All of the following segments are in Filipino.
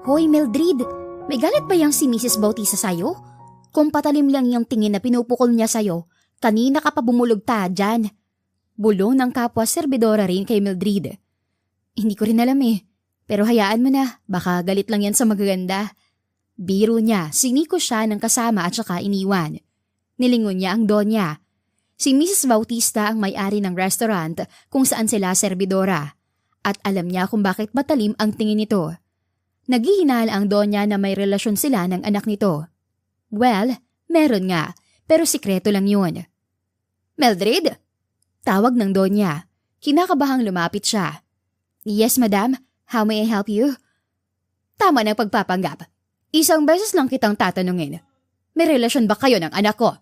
Hoy Mildred, may galit ba yang si Mrs. Bautista sa'yo? Kung patalim lang yung tingin na pinupukol niya sa'yo, kanina ka pa bumulugta dyan. Bulong ng kapwa serbidora rin kay Mildred. Hindi ko rin alam pero hayaan mo na, baka galit lang yan sa magaganda. Biro niya, siniko siya ng kasama at saka iniwan. Nilingon niya ang donya. Si Mrs. Bautista ang may-ari ng restaurant kung saan sila serbidora. At alam niya kung bakit matalim ang tingin nito. Naghihinala ang donya na may relasyon sila ng anak nito. Well, meron nga, pero sikreto lang yun. Mildred? Tawag ng donya. Kinakabahang lumapit siya. Yes, madam. How may I help you? Tama ng pagpapanggap. Isang beses lang kitang tatanungin. May relasyon ba kayo ng anak ko?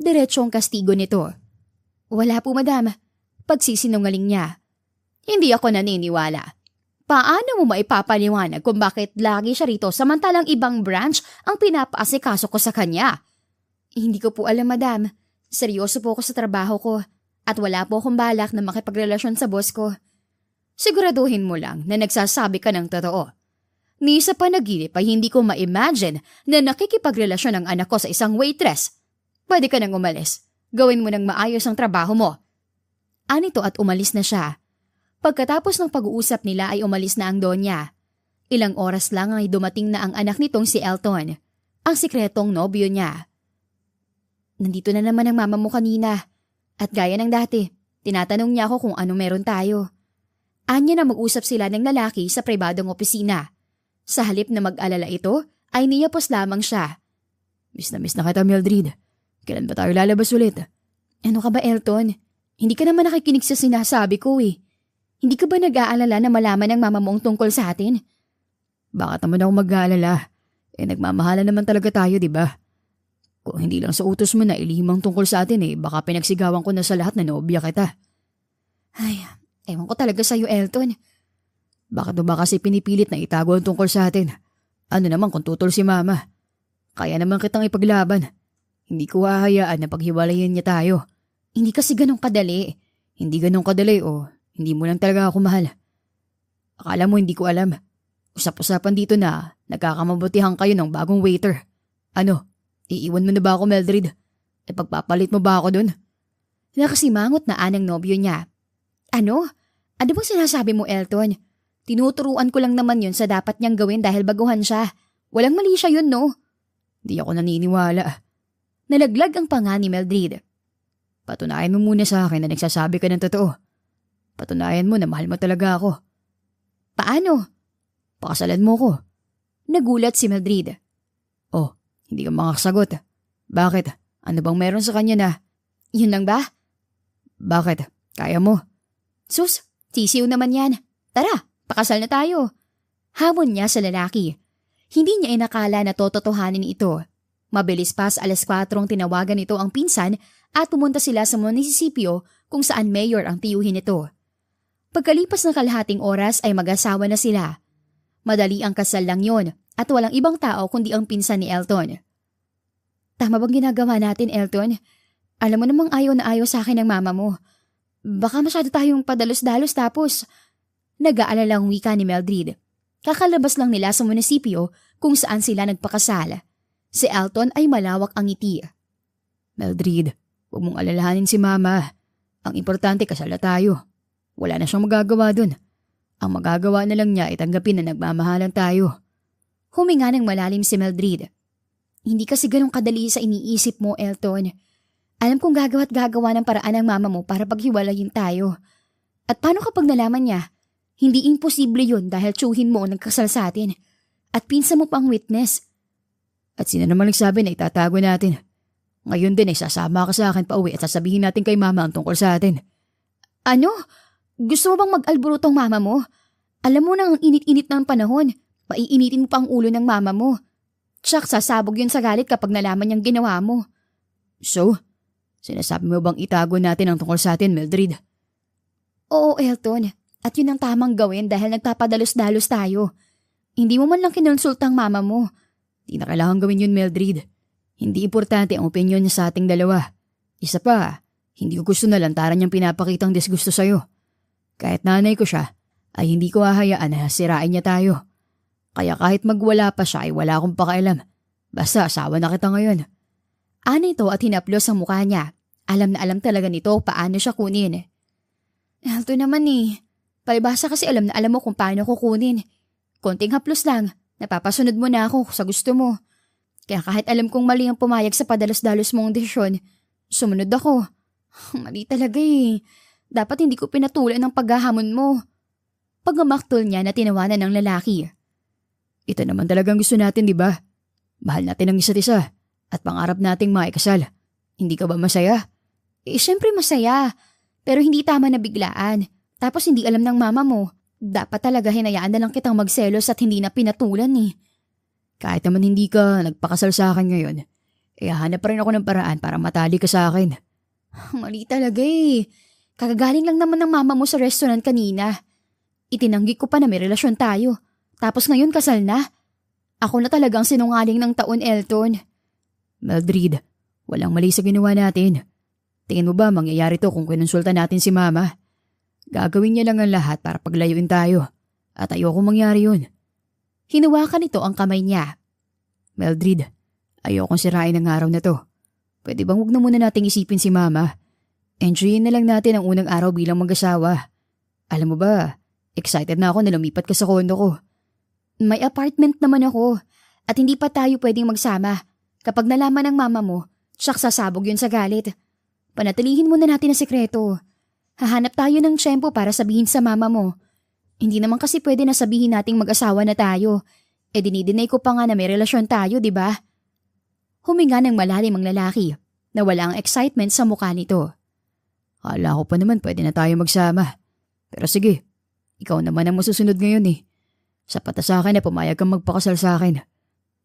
Diretsong kastigo nito. Wala po, madam. Pagsisinungaling niya. Hindi ako naniniwala. Paano mo maipapaliwanag kung bakit lagi siya rito samantalang ibang branch ang pinapaasikaso ko sa kanya? Hindi ko po alam, madam. Seryoso po ako sa trabaho ko at wala po akong balak na makipagrelasyon sa boss ko. Siguraduhin mo lang na nagsasabi ka ng totoo. Ni sa panaginip ay hindi ko ma-imagine na nakikipagrelasyon ang anak ko sa isang waitress. Pwede ka nang umalis. Gawin mo nang maayos ang trabaho mo. Anito at umalis na siya. Pagkatapos ng pag-uusap nila ay umalis na ang donya. Ilang oras lang ay dumating na ang anak nitong si Elton, ang sikretong nobyo niya. Nandito na naman ang mama mo kanina. At gaya ng dati, tinatanong niya ako kung ano meron tayo. Anya na mag-usap sila ng lalaki sa pribadong opisina. Sa halip na mag-alala ito, ay niyapos lamang siya. Miss na kita, Mildred. Kailan ba tayo lalabas ulit? Ano ka ba, Elton? Hindi ka naman nakikinig sa sinasabi ko Hindi ka ba nag-aalala na malaman ng mama mo ang tungkol sa atin? Bakit naman ako mag-aalala? Nagmamahala naman talaga tayo, di ba? Kung hindi lang sa utos mo na ilihim ang tungkol sa atin baka pinagsigawan ko na sa lahat na nobya kita. Ay, ewan ko talaga sa'yo, Elton. Bakit ba kasi pinipilit na itago ang tungkol sa atin? Ano naman kung tutol si mama? Kaya naman kitang ipaglaban. Hindi ko hahayaan na paghiwalayin niya tayo. Hindi kasi ganun kadali. Hindi ganun kadali hindi mo lang talaga ako mahal. Akala mo hindi ko alam. Usap-usapan dito na nagkakamabutihan kayo ng bagong waiter. Ano, iiwan mo na ba ako, Mildred? Pagpapalit mo ba ako dun? Nakasimangot na anang nobyo niya. Ano? Ano bang sinasabi mo, Elton? Tinuturuan ko lang naman yun sa dapat niyang gawin dahil baguhan siya. Walang mali siya yun, no? Di ako naniniwala. Nalaglag ang panga ni Mildred. Patunayan mo muna sa akin na nagsasabi ka ng totoo. Patunayan mo na mahal mo talaga ako. Paano? Pakasalan mo ko. Nagulat si Mildred. Oh, hindi ka makakasagot. Bakit? Ano bang meron sa kanya na? Yun lang ba? Bakit? Kaya mo? Sus, sisiw naman yan. Tara, pakasal na tayo. Hamon niya sa lalaki. Hindi niya inakala na tototohanin ito. Mabilis pa sa 4:00 tinawagan nito ang pinsan at pumunta sila sa munisipyo kung saan mayor ang tiyuhin nito. Pagkalipas ng kalahating oras ay mag-asawa na sila. Madali ang kasal lang yon at walang ibang tao kundi ang pinsan ni Elton. Tama bang ginagawa natin, Elton? Alam mo namang ayaw na ayaw sa akin ng mama mo. Baka masyado tayong padalos-dalos tapos. Nag-aalalang wika ni Mildred. Kakalabas lang nila sa munisipyo kung saan sila nagpakasal. Si Elton ay malawak ang ngiti. Mildred, huwag mong alalahanin si mama. Ang importante kasal na tayo. Wala na siyang magagawa dun. Ang magagawa na lang niya ay tanggapin na nagmamahalan tayo. Huminga ng malalim si Mildred. Hindi kasi ganun kadali sa iniisip mo, Elton. Alam kong gagawa't-gagawa ng paraan ng mama mo para paghiwalayin tayo. At paano kapag nalaman niya? Hindi imposible yun dahil tsuhin mo o nagkasal sa atin. At pinsan mo pang witness. At sino naman nagsabi na itatago natin? Ngayon din ay sasama ka sa akin pa uwi at sasabihin natin kay mama ang tungkol sa atin. Ano? Gusto mo bang mag-alborotong mama mo? Alam mo nang ang init-init ng panahon. Maiinitin mo pa ang ulo ng mama mo. Tsak, sasabog yun sa galit kapag nalaman niyang ginawa mo. So, sinasabi mo bang itago natin ang tungkol sa atin, Mildred? Oo, Elton. At yun ang tamang gawin dahil nagpapadalos-dalos tayo. Hindi mo man lang kinonsultang mama mo. Di na kailangan gawin yun, Mildred. Hindi importante ang opinyon niya sa ating dalawa. Isa pa, hindi ko gusto na lantaran niyang pinapakitang disgusto sa'yo. Kahit nanay ko siya, ay hindi ko hahayaan na sirain niya tayo. Kaya kahit magwala pa siya ay wala akong pakialam. Basta asawa na kita ngayon. Nito at hinaplos ang mukha niya. Alam na alam talaga nito paano siya kunin. Alto naman eh. Palibhasa kasi alam na alam mo kung paano kukunin. Konting haplos lang, napapasunod mo na ako sa gusto mo. Kaya kahit alam kong mali ang pumayag sa padalos-dalos mong desisyon, sumunod ako. Mali talaga eh. Dapat hindi ko pinatulan ng paghahamon mo. Pagmamaktol niya na tinawanan ng lalaki. Ito naman talagang gusto natin, di ba? Mahal natin ang isa't isa at pangarap nating maikasal. Hindi ka ba masaya? Syempre masaya. Pero hindi tama na biglaan. Tapos hindi alam ng mama mo. Dapat talaga hinayaan na lang kitang magselos at hindi na pinatulan eh. Kahit naman hindi ka nagpakasal sa akin ngayon, hanap pa rin ako ng paraan para matali ka sa akin. Mali talaga eh. Kagagaling lang naman ng mama mo sa restaurant kanina. Itinanggi ko pa na may relasyon tayo. Tapos ngayon kasal na. Ako na talagang sinungaling ng taon, Elton. Mildred, walang mali sa ginawa natin. Tingin mo ba mangyayari to kung kinonsulta natin si mama? Gagawin niya lang ang lahat para paglayuin tayo. At ayoko mangyari yun. Hinawakan nito ang kamay niya. Mildred, ayokong sirain ang araw na to. Pwede bang huwag na muna nating isipin si mama? Enjoyin na lang natin ang unang araw bilang mag-asawa. Alam mo ba, excited na ako na lumipat ka sa kondo ko. May apartment naman ako at hindi pa tayo pwedeng magsama. Kapag nalaman ng mama mo, tsak sasabog yun sa galit. Panatilihin muna natin ang sekreto. Hahanap tayo ng tiyempo para sabihin sa mama mo. Hindi naman kasi pwede na sabihin nating mag-asawa na tayo. Dinidinay ko pa nga na may relasyon tayo, di ba? Huminga ng malalim ang lalaki na wala ang excitement sa mukha nito. Kala ko pa naman pwede na tayo magsama. Pero sige, ikaw naman ang masusunod ngayon eh. Sapat na sa akin na pumayag kang magpakasal sa akin.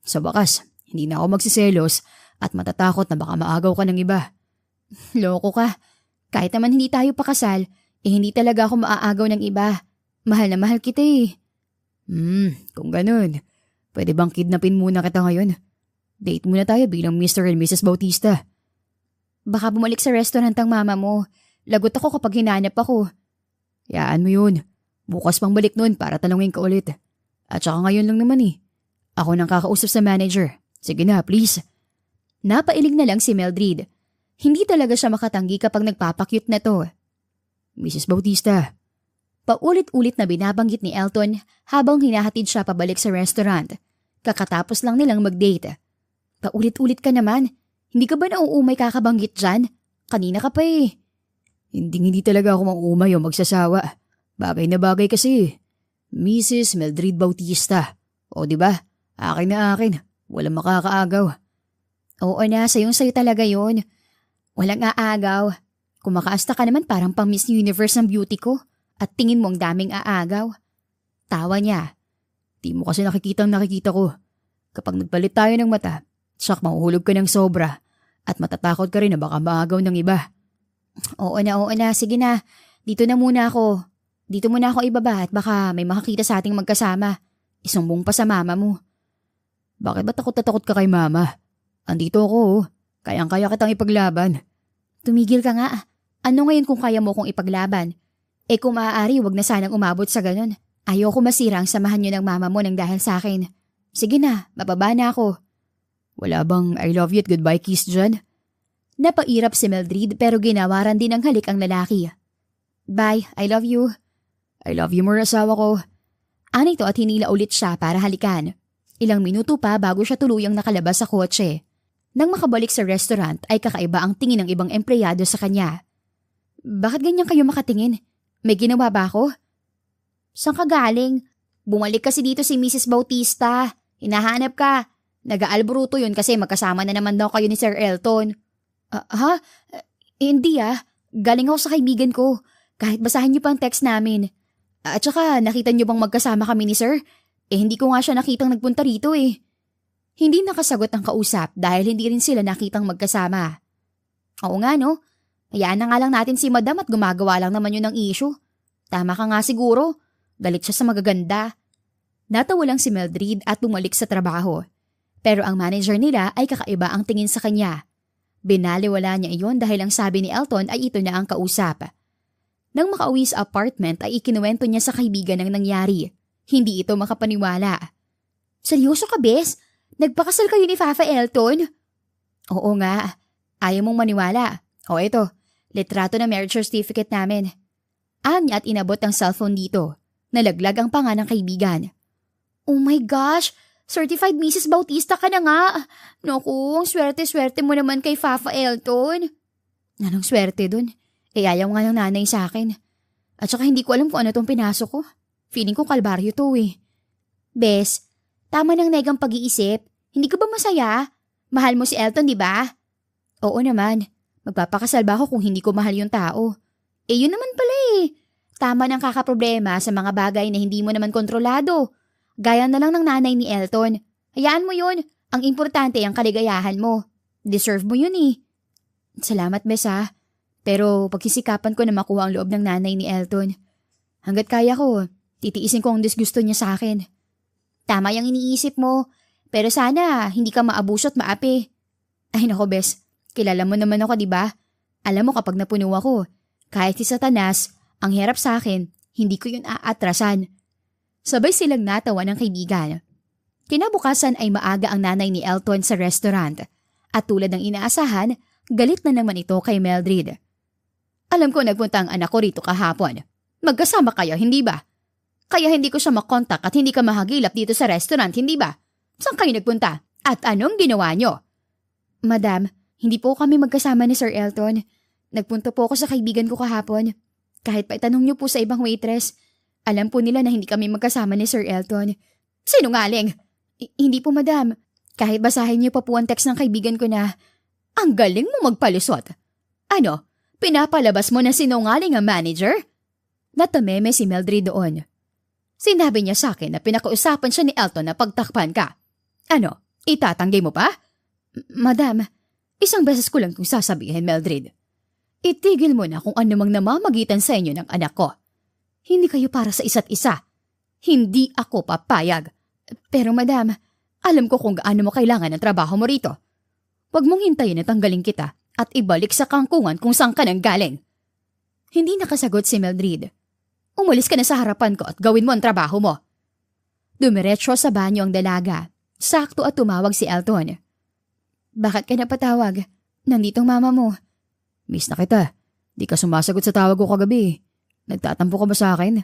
Sa wakas, hindi na ako magsiselos at matatakot na baka maagaw ka ng iba. Loko ka. Kahit naman hindi tayo pakasal, hindi talaga ako maaagaw ng iba. Mahal na mahal kita eh. Kung ganun, pwede bang kidnapin muna kita ngayon? Date muna tayo bilang Mr. and Mrs. Bautista. Baka bumalik sa restaurant ang mama mo. Lagot ako kapag hinanap ako. Yaan mo yun. Bukas pang balik nun para tanungin ka ulit. At saka ngayon lang naman eh. Ako nang kakausap sa manager. Sige na, please. Napailing na lang si Mildred. Hindi talaga siya makatanggi kapag nagpapakyut na to. Mrs. Bautista. Paulit-ulit na binabanggit ni Elton habang hinahatid siya pabalik sa restaurant. Kakatapos lang nilang mag-date. Paulit-ulit ka naman. Hindi ka ba nauumay kakabanggit dyan? Kanina ka pa eh. Hindi talaga ako mauumay o magsasawa. Bagay na bagay kasi. Mrs. Mildred Bautista. O diba? Akin na akin. Walang makakaagaw. Oo na, sayong-sayo talaga yon. Walang aagaw. Kumakaasta ka naman parang pang Miss Universe ng beauty ko. At tingin mo ang daming aagaw. Tawa niya. Di mo kasi nakikita ko. Kapag nagpalit tayo ng mata, tsak mahuhulog ka ng sobra. At matatakot ka rin na baka maagaw ng iba. Oo na. Sige na. Dito na muna ako. Dito muna ako ibaba at baka may makakita sa ating magkasama. Isumbong pa sa mama mo. Bakit ba takot na takot ka kay mama? Andito ako. Kayang-kaya kitang ipaglaban. Tumigil ka nga. Ano ngayon kung kaya mo kong ipaglaban? Kung maaari, wag na sanang umabot sa ganun. Ayoko masira ang samahan niyo ng mama mo nang dahil sa akin. Sige na, mababa na ako. Wala bang I love you at goodbye kiss dyan? Napairap si Mildred pero ginawaran din ng halik ang lalaki. Bye, I love you. I love you more asawa ko. Anito at hinila ulit siya para halikan. Ilang minuto pa bago siya tuluyang nakalabas sa kotse. Nang makabalik sa restaurant ay kakaiba ang tingin ng ibang empleyado sa kanya. Bakit ganyan kayo makatingin? May ginawa ba ako? Saan ka galing? Bumalik kasi dito si Mrs. Bautista. Hinahanap ka. Nag-aalburuto yun kasi magkasama na naman daw kayo ni Sir Elton. Ha? Hindi ah. Galing ako sa kaibigan ko. Kahit basahin niyo pa ang text namin. At saka nakita niyo bang magkasama kami ni Sir? Hindi ko nga siya nakitang nagpunta rito eh. Hindi nakasagot ang kausap dahil hindi rin sila nakitang magkasama. Oo nga no. Hayaan na nga lang natin si Madam at gumagawa lang naman yun ng issue. Tama ka nga siguro. Galit siya sa magaganda. Natawa lang si Mildred at bumalik sa trabaho. Pero ang manager nila ay kakaiba ang tingin sa kanya. Binaliwala niya iyon dahil ang sabi ni Elton ay ito na ang kausap. Nang makauwi sa apartment ay ikinuwento niya sa kaibigan ang nangyari. Hindi ito makapaniwala. Seryoso ka, bes? Nagpakasal kayo ni Fafa Elton? Oo nga. Ayaw mong maniwala. O ito, litrato ng marriage certificate namin. Anya at inabot ang cellphone dito. Nalaglag ang panga ng kaibigan. Oh my gosh! Certified Mrs. Bautista ka na nga! Naku, ang swerte-swerte mo naman kay Fafa Elton. Anong swerte dun? Ayaw nga ng nanay sa akin. At saka hindi ko alam kung ano tong pinasok ko. Feeling ko kalbaryo to eh. Bes, tama ng negang pag-iisip. Hindi ka ba masaya? Mahal mo si Elton, di ba? Oo naman. Magpapakasal ba ako kung hindi ko mahal yung tao? Yun naman pala eh. Tama ng kakaproblema sa mga bagay na hindi mo naman kontrolado. Gaya na lang ng nanay ni Elton. Hayaan mo yun. Ang importante ang kaligayahan mo. Deserve mo yun eh. Salamat, bes ha. Pero pagsisikapan ko na makuha ang loob ng nanay ni Elton. Hanggat kaya ko, titiisin ko ang disgusto niya sa akin. Tama yung iniisip mo. Pero sana hindi ka maabuso at maapi. Ay nako, bes. Kilala mo naman ako, di ba? Alam mo kapag napuno ako, kahit si Satanas, ang hirap sa akin, hindi ko yun aatrasan. Sabay silang natawa ng kaibigan. Kinabukasan ay maaga ang nanay ni Elton sa restaurant. At tulad ng inaasahan, galit na naman ito kay Mildred. Alam ko nagpunta ang anak ko rito kahapon. Magkasama kayo, hindi ba? Kaya hindi ko siya makontak at hindi ka mahagilap dito sa restaurant, hindi ba? Saan kayo nagpunta? At anong ginawa nyo? Madam, hindi po kami magkasama ni Sir Elton. Nagpunta po ako sa kaibigan ko kahapon. Kahit pa itanong niyo po sa ibang waitress, alam po nila na hindi kami magkasama ni Sir Elton. Sinungaling! Hindi po, madam. Kahit basahin niyo pa po ang text ng kaibigan ko na, ang galing mo magpalusot. Ano? Pinapalabas mo na sinungaling ang manager? Natameme si Mildred doon. Sinabi niya sa akin na pinakausapan siya ni Elton na pagtakpan ka. Ano? Itatanggi mo pa? Madam, isang beses ko lang kung sasabihin, Mildred. Itigil mo na kung ano mang namamagitan sa inyo ng anak ko. Hindi kayo para sa isa't isa. Hindi ako papayag. Pero madam, alam ko kung gaano mo kailangan ng trabaho mo rito. Huwag mong hintayin na tanggalin kita at ibalik sa kangkungan kung saan ka nang galing. Hindi nakasagot si Mildred. Umalis ka na sa harapan ko at gawin mo ang trabaho mo. Dumiretso sa banyo ang dalaga. Sakto at tumawag si Elton. Bakit ka napatawag? Nanditong mama mo. Miss na kita. Di ka sumasagot sa tawag ko kagabi. Nagtatampo ka ba sa akin?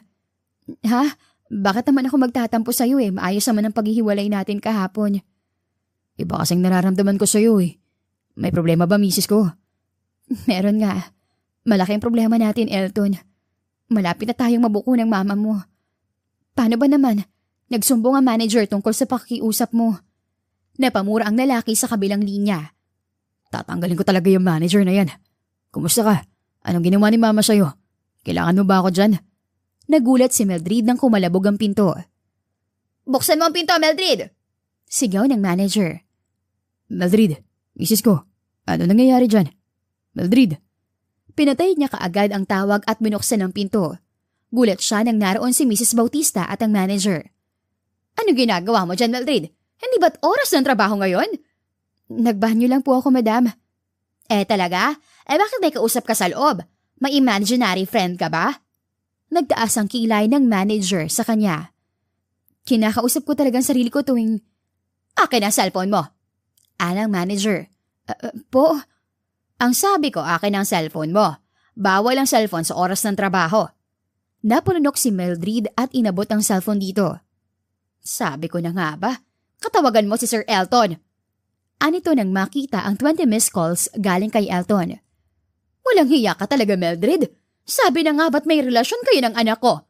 Ha? Bakit naman ako magtatampo sa'yo eh? Maayos naman ang paghihiwalay natin kahapon. Iba kasing nararamdaman ko sa'yo eh. May problema ba, misis ko? Meron nga. Malaking problema natin, Elton. Malapit na tayong mabuko ng mama mo. Paano ba naman? Nagsumbong ang manager tungkol sa pakikiusap mo. Napamura ang lalaki sa kabilang linya. Tatanggalin ko talaga yung manager na yan. Kumusta ka? Anong ginawa ni mama sa'yo? Kailangan mo ba ako dyan? Nagulat si Mildred nang kumalabog ang pinto. Buksan mo ang pinto, Mildred! Sigaw ng manager. Mildred, misis ko, ano nangyayari dyan? Mildred. Pinatay niya kaagad ang tawag at binuksan ang pinto. Gulat siya nang naroon si Mrs. Bautista at ang manager. Ano ginagawa mo dyan, Mildred? Hindi ba't oras ng trabaho ngayon? Nagbanyo lang po ako, madam. Talaga? Bakit may kausap ka sa loob? May imaginary friend ka ba? Nagtaas ang kilay ng manager sa kanya. Kinakausap ko talagang sarili ko tuwing, akin ang cellphone mo. Anang manager. Po? Ang sabi ko, akin ang cellphone mo. Bawal ang cellphone sa oras ng trabaho. Napulunok si Mildred at inabot ang cellphone dito. Sabi ko na nga ba? Katawagan mo si Sir Elton. Anito nang makita ang 20 missed calls galing kay Elton. Walang hiya ka talaga, Mildred. Sabi na nga ba't may relasyon kayo ng anak ko?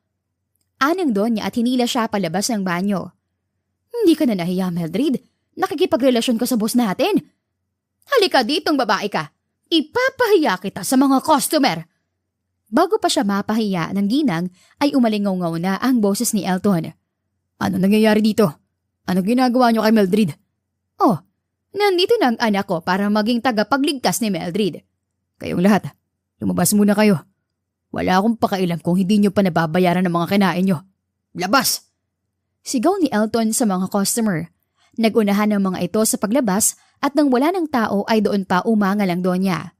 Anang doon niya at hinila siya palabas ng banyo. Hindi ka na nahiya, Mildred. Nakikipagrelasyon ka sa boss natin. Halika ditong babae ka. Ipapahiya kita sa mga customer. Bago pa siya mapahiya ng ginang ay umalingaw-ngaw na ang boses ni Elton. Ano nangyayari dito? Ano ginagawa niyo kay Mildred? Oh, nandito na ang anak ko para maging tagapagligtas ni Mildred. Kayong lahat, lumabas muna kayo. Wala akong pakailam kung hindi niyo pa nababayaran ng mga kinain niyo. Labas! Sigaw ni Elton sa mga customer. Nagunahan ng mga ito sa paglabas at nang wala ng tao ay doon pa umangal ang donya.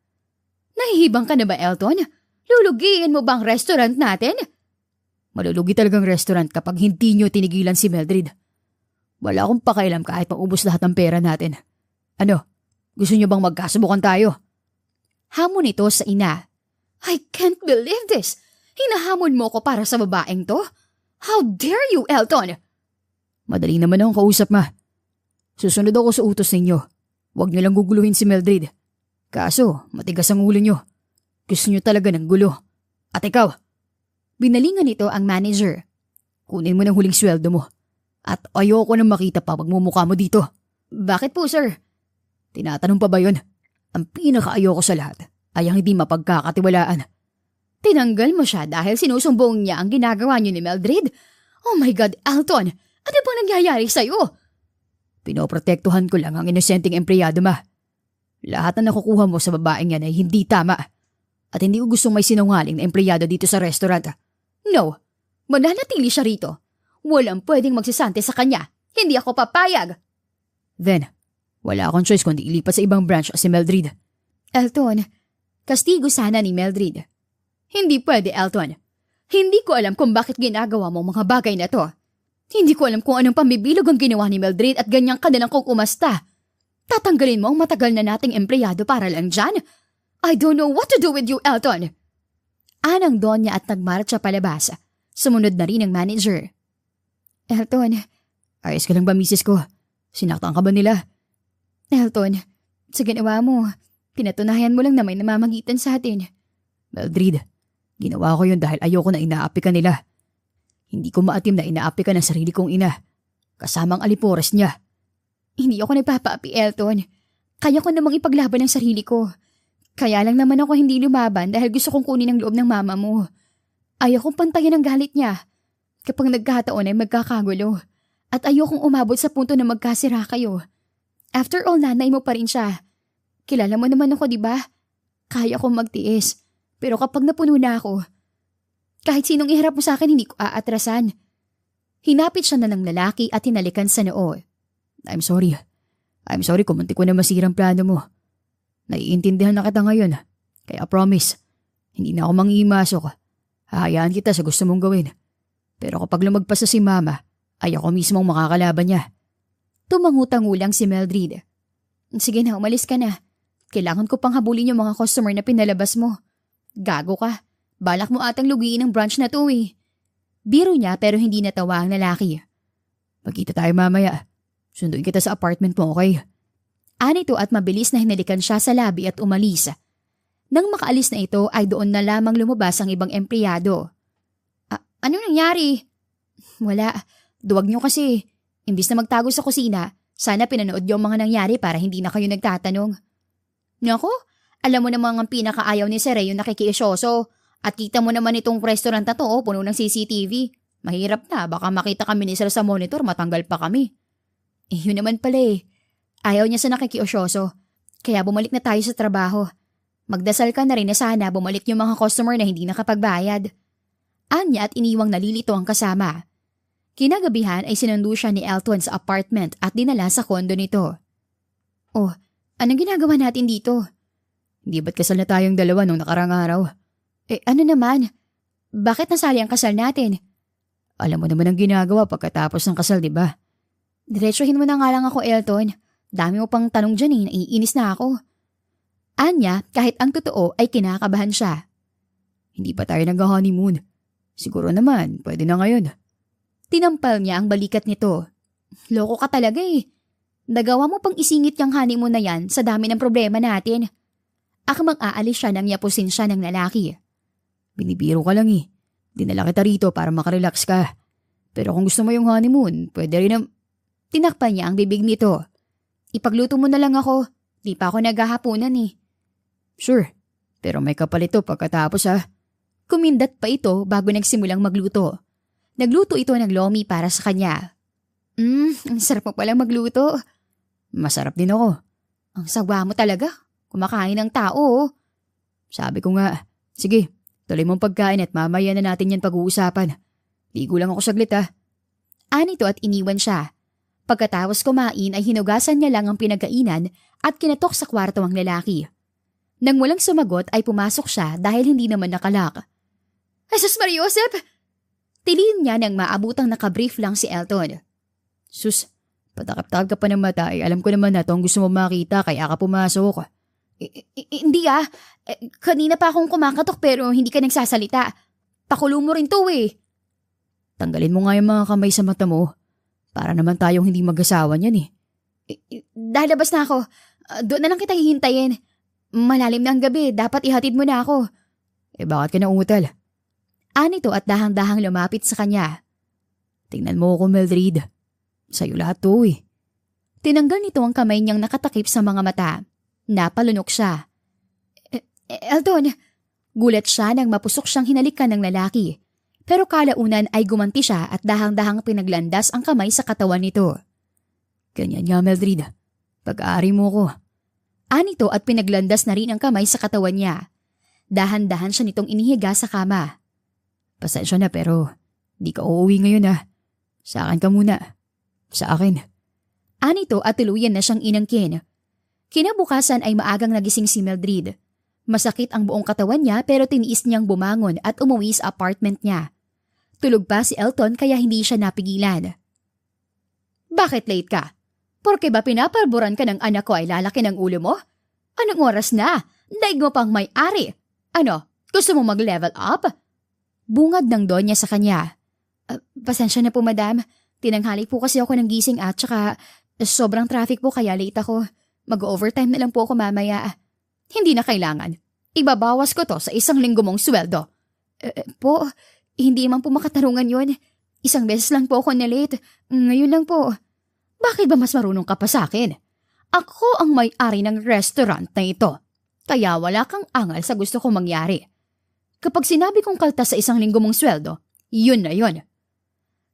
Nahihibang ka na ba, Elton? Lulugiin mo bang restaurant natin? Malulugi talagang restaurant kapag hindi niyo tinigilan si Mildred. Wala akong pakialam kahit maubos lahat ng pera natin. Ano? Gusto niyo bang magkasubukan tayo? Hamon ito sa ina. I can't believe this! Hinahamon mo ko para sa babaeng to? How dare you, Elton? Madali naman akong kausap, ma. Susunod ako sa utos ninyo. Huwag niyo lang guguluhin si Mildred. Kaso, matigas ang ulo niyo. Gusto niyo talaga ng gulo. At ikaw? Binalingan nito ang manager. Kunin mo ng huling sweldo mo. At ayoko nang makita pa pagmumukha mo dito. Bakit po, sir? Tinatanong pa ba yun? Ang pinakaayoko sa lahat ay ang hindi mapagkakatiwalaan. Tinanggal mo siya dahil sinusumbong niya ang ginagawa niyo ni Mildred? Oh my God, Elton! Ano bang nangyayari sa'yo? Pinoprotektuhan ko lang ang inosenteng empleyado, ma. Lahat na nakukuha mo sa babaeng yan ay hindi tama. At hindi ko gustong may sinungaling na empleyado dito sa restaurant. No, mananatili siya rito. Walang pwedeng magsisante sa kanya. Hindi ako papayag. Then, wala akong choice kundi ilipat sa ibang branch si Mildred. Elton, kastigo sana ni Mildred. Hindi pwede, Elton. Hindi ko alam kung bakit ginagawa mo mga bagay na to. Hindi ko alam kung anong pambibilog ang ginawa ni Mildred at ganyang ka na lang kung umasta. Tatanggalin mo ang matagal na nating empleyado para lang dyan? I don't know what to do with you, Elton. Anang Donya at nagmarcha palabas. Sumunod na rin ang manager. Elton. Ayos ka lang ba, misis ko? Sinaktan ka ba nila? Elton, sa ginawa mo, pinatunayan mo lang na may namamagitan sa atin. Mildred, ginawa ko yun dahil ayoko na inaapi ka nila. Hindi ko maatim na inaapi ka ng sarili kong ina. Kasamang alipores niya. Hindi ako nagpapaapi, Elton. Kaya ko namang ipaglaban ang sarili ko. Kaya lang naman ako hindi lumaban dahil gusto kong kunin ang loob ng mama mo. Ayaw kong pantayan ang galit niya. Kapag nagkataon ay magkakagulo. At ayokong umabot sa punto na magkasira kayo. After all, nanay mo pa rin siya. Kilala mo naman ako, di ba? Kaya kong magtiis. Pero kapag napuno na ako, kahit sinong iharap mo sa akin, hindi ko aatrasan. Hinapit siya na ng lalaki at hinalikan sa noo. I'm sorry. I'm sorry kung munti ko na masirang plano mo. Naiintindihan na kita ngayon. Kaya promise, hindi na ako mangihimasok. Hahayaan kita sa gusto mong gawin. Pero kapag lumagpas na si mama, ay ako mismong makakalaban niya. Tumangutangulang si Mildred. Sige na, umalis ka na. Kailangan ko pang habulin yung mga customer na pinalabas mo. Gago ka. Balak mo atang lugiin ang branch na to eh. Biro niya pero hindi natawa ang lalaki. Magkita tayo mamaya. Sunduin kita sa apartment mo, okay? Anito at mabilis na hinalikan siya sa labi at umalis. Nang makaalis na ito ay doon na lamang lumabas ang ibang empleyado. Ano nangyari? Wala. Duwag niyo kasi. Imbis na magtago sa kusina, sana pinanood yung mga nangyari para hindi na kayo nagtatanong. Nako, alam mo namang ang pinakaayaw ni Sir yung nakikiisyoso. At kita mo naman itong restaurant na to, puno ng CCTV. Mahirap na, baka makita kami ni Sir sa monitor, matanggal pa kami. Yun naman pala eh. Ayaw niya sa nakikiusyoso. Kaya bumalik na tayo sa trabaho. Magdasal ka na rin na sana bumalik yung mga customer na hindi nakapagbayad. Anya at iniwang nalilito ang kasama. Kinagabihan ay sinundo siya ni Elton sa apartment at dinala sa kondo nito. Oh, anong ginagawa natin dito? Hindi ba't kasal na tayong dalawa nung nakarang araw? Ano naman? Bakit nasali ang kasal natin? Alam mo naman ang ginagawa pagkatapos ng kasal, di ba? Diretsuhin mo na nga lang ako, Elton. Dami mo pang tanong dyan eh, naiinis na ako. Anya, kahit ang totoo ay kinakabahan siya. Hindi pa tayo nag-honeymoon. Siguro naman, pwede na ngayon. Tinampal niya ang balikat nito. Loko ka talaga eh. Nagawa mo pang isingit yung honeymoon na yan sa dami ng problema natin. Akmang aalis siya nang yapusin siya ng lalaki. Binibiro ka lang eh. Dinala kita rito para makarelax ka. Pero kung gusto mo yung honeymoon, pwede rin na... Tinakpan niya ang bibig nito. Ipagluto mo na lang ako. Di pa ako naghahaponan eh. Sure, pero may kapalit to pagkatapos ha. Kumindat pa ito bago nagsimulang magluto. Nagluto ito ng lomi para sa kanya. Ang sarap mo palang magluto. Masarap din ako. Ang sawa mo talaga. Kumakain ng tao. Sabi ko nga, sige, tuloy mong pagkain at mamaya na natin yan pag-uusapan. Ligo lang ako saglit ha. Anito at iniwan siya. Pagkatapos kumain ay hinugasan niya lang ang pinagkainan at kinatok sa kwarto ang lalaki. Nang walang sumagot ay pumasok siya dahil hindi naman nakalak. Jesus Mariosep! Tilin niya nang maabutang nakabrief lang si Elton. Sus, Patakap-takap ka pa ng mata alam ko naman na to ang gusto mo makita kaya ka pumasok. Hindi kanina pa akong kumakatok pero hindi ka nagsasalita. Pakulo mo rin to eh. Tanggalin mo nga yung mga kamay sa mata mo. Para naman tayong hindi mag-asawa niyan eh. Lalabas na ako. Doon na lang kita hihintayin. Malalim na ang gabi, dapat ihatid mo na ako. Bakit ka nauutal? Anito at dahang-dahang lumapit sa kanya. Tingnan mo ako, Mildred. Sa'yo lahat to eh. Tinanggal nito ang kamay niyang nakatakip sa mga mata. Napalunok siya. Elton! Gulat siya nang mapusok siyang hinalikan ng lalaki. Pero kalaunan ay gumanti siya at dahang-dahang pinaglandas ang kamay sa katawan nito. Ganyan nga, Mildred. Pag-aari mo ko. Anito at pinaglandas na rin ang kamay sa katawan niya. Dahan-dahan siya nitong inihiga sa kama. Pasensya na pero di ka uuwi ngayon ah. Sa akin ka muna. Sa akin. Anito at tuluyan na siyang inangkin. Kinabukasan ay maagang nagising si Mildred. Masakit ang buong katawan niya pero tiniis niyang bumangon at umuwi sa apartment niya. Tulog pa si Elton kaya hindi siya napigilan. Bakit late ka? Porke ba pinaparburan ka ng anak ko ay lalaki ng ulo mo? Anong oras na? Daig mo pang may-ari. Ano, gusto mo mag-level up? Bungad ng Donya sa kanya. Pasensya na po madam. Tinanghali po kasi ako ng gising at saka sobrang traffic po kaya late ako. Mag-overtime na lang po ako mamaya. Hindi na kailangan. Ibabawas ko to sa 1 linggo mong sweldo. Po, hindi man po makatarungan yun. 1 beses lang po ako na-late. Ngayon lang po. Bakit ba mas marunong ka pa sa akin? Ako ang may-ari ng restaurant na ito. Kaya wala kang angal sa gusto kong mangyari. Kapag sinabi kong kaltas sa 1 linggo mong sweldo, yun na yun.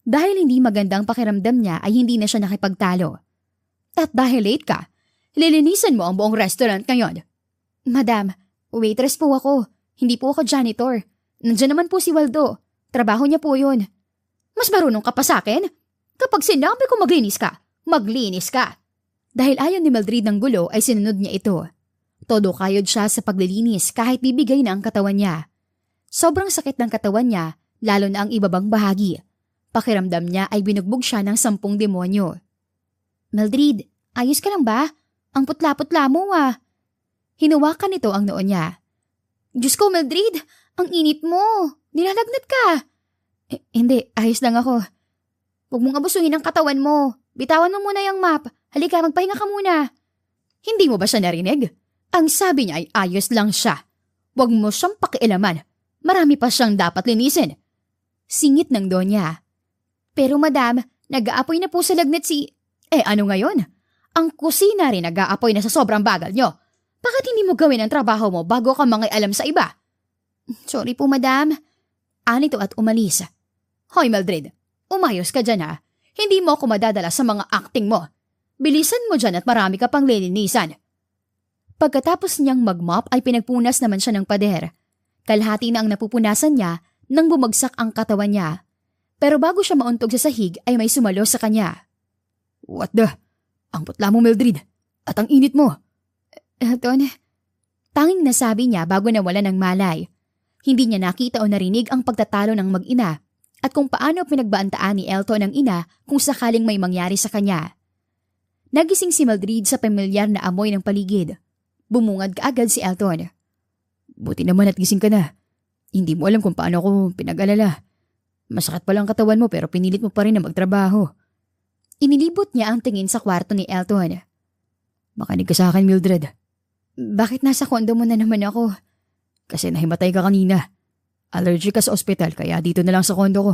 Dahil hindi magandang pakiramdam niya ay hindi na siya nakipagtalo. At dahil late ka, lilinisan mo ang buong restaurant ngayon. Madam, waitress po ako. Hindi po ako janitor. Nandiyan naman po si Waldo. Trabaho niya po yun. Mas marunong ka pa sa akin? Kapag sinabi ko maglinis ka, maglinis ka. Dahil ayaw ni Mildred ng gulo ay sinunod niya ito. Todo kayod siya sa paglilinis kahit bibigay na ang katawan niya. Sobrang sakit ng katawan niya, lalo na ang ibabang bahagi. Pakiramdam niya ay binugbog siya ng 10 demonyo. Mildred, ayos ka lang ba? Ang putla-putla mo ah. Hinawakan nito ang noo niya. Diyos ko, Mildred, ang init mo. Nilalagnat ka. Hindi, ayos lang ako. Huwag mong abusuhin ang katawan mo. Bitawan mo muna yung map. Halika, magpahinga ka muna. Hindi mo ba siya narinig? Ang sabi niya ay ayos lang siya. Huwag mo siyang pakialaman. Marami pa siyang dapat linisin. Singit ng Donya. Pero madam, nag-aapoy na po sa lagnat si... ano ngayon? Ang kusina rin nag-aapoy na sa sobrang bagal nyo. Bakit hindi mo gawin ang trabaho mo bago ka mangialam sa iba? Sorry po madam. Anito at umalis. Hoy Mildred, umayos ka dyan ha. Hindi mo ako madadala sa mga acting mo. Bilisan mo dyan at marami ka pang lilinisan. Pagkatapos niyang mag-mop ay pinagpunas naman siya ng pader. Kalahati na ang napupunasan niya nang bumagsak ang katawan niya. Pero bago siya mauntog sa sahig ay may sumalo sa kanya. What the? Ang putla mo Mildred. At ang init mo. Elton, tanging nasabi niya bago nawala ng malay. Hindi niya nakita o narinig ang pagtatalo ng mag-ina at kung paano pinagbaantaan ni Elton ang ina kung sakaling may mangyari sa kanya. Nagising si Mildred sa pamilyar na amoy ng paligid. Bumungad kaagad si Elton. Buti naman at gising ka na. Hindi mo alam kung paano ako pinag-alala. Masakit pala ang katawan mo pero pinilit mo pa rin na magtrabaho. Inilibot niya ang tingin sa kwarto ni Elton. Makinig ka sa akin, Mildred. Bakit nasa kondo mo na naman ako? Kasi nahimatay ka kanina. Allergic ka sa ospital kaya dito na lang sa kondo ko.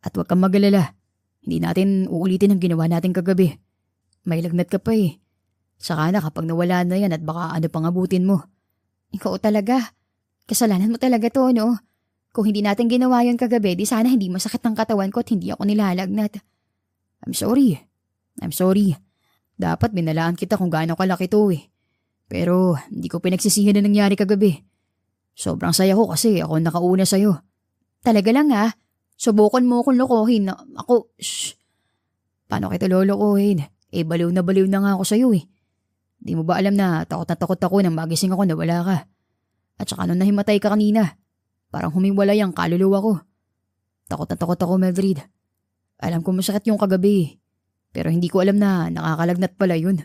At huwag kang mag-alala. Hindi natin uulitin ang ginawa natin kagabi. May lagnat ka pa eh. Saka na kapag nawala na yan at baka ano pang abutin mo. Ikaw talaga. Kasalanan mo talaga to, no? Kung hindi natin ginawa yan kagabi, di sana hindi masakit ang katawan ko at hindi ako nilalagnat. I'm sorry. Dapat binalaan kita kung gaano kalaki to eh. Pero hindi ko pinagsisihan na nangyari kagabi. Sobrang saya ko kasi ako nakauna sa'yo. Talaga lang ha? Subukan mo akong lokohin. Shh. Paano kita lolokohin? Baliw na nga ako sa'yo eh. Di mo ba alam na takot ako nang magising ako na wala ka? At saka nung nahimatay ka kanina, parang humiwalay ang kaluluwa ko. Takot ako, Mildred. Alam ko masakit yung kagabi. Pero hindi ko alam na nakakalagnat pala yun.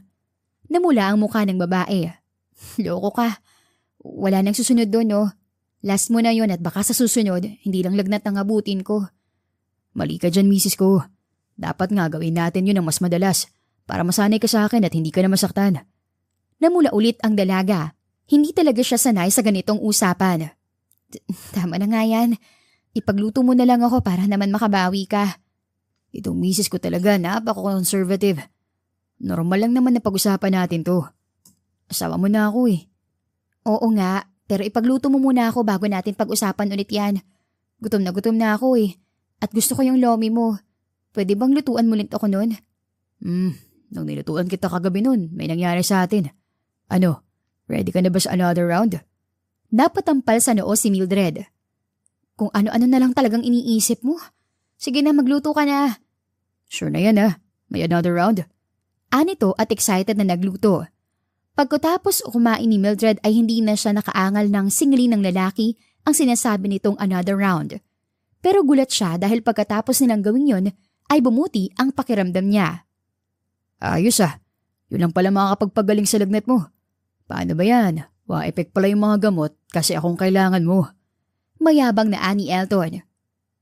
Namula ang mukha ng babae. Loko ka. Wala nang susunod doon, no? Last mo na yun at baka sa susunod, hindi lang lagnat ang abutin ko. Mali ka dyan, misis ko. Dapat nga gawin natin yun ng mas madalas para masanay ka sa akin at hindi ka na masaktan. Namula ulit ang dalaga. Hindi talaga siya sanay sa ganitong usapan. Tama na nga yan. Ipagluto mo na lang ako para naman makabawi ka. Itong misis ko talaga napaka-conservative. Normal lang naman na pag-usapan natin to. Asawa mo na ako eh. Oo nga, pero ipagluto mo muna ako bago natin pag-usapan ulit yan. Gutom na ako eh. At gusto ko yung lomi mo. Pwede bang lutuan mo ulit ako nun? Nung nilutuan kita kagabi nun, may nangyari sa atin. Ano, ready ka na ba sa another round? Napatampal sa noo si Mildred. Kung ano-ano na lang talagang iniisip mo. Sige na, magluto ka na. Sure na yan may another round. Anito at excited na nagluto. Pagkatapos kumain ni Mildred ay hindi na siya nakaangal ng singli ng lalaki ang sinasabi nitong another round. Pero gulat siya dahil pagkatapos nilang gawin yon ay bumuti ang pakiramdam niya. Ayos yun lang pala makakapagpagaling sa lagnat mo. Paano ba yan? Wa-effect pala yung mga gamot kasi akong kailangan mo. Mayabang na ani Elton.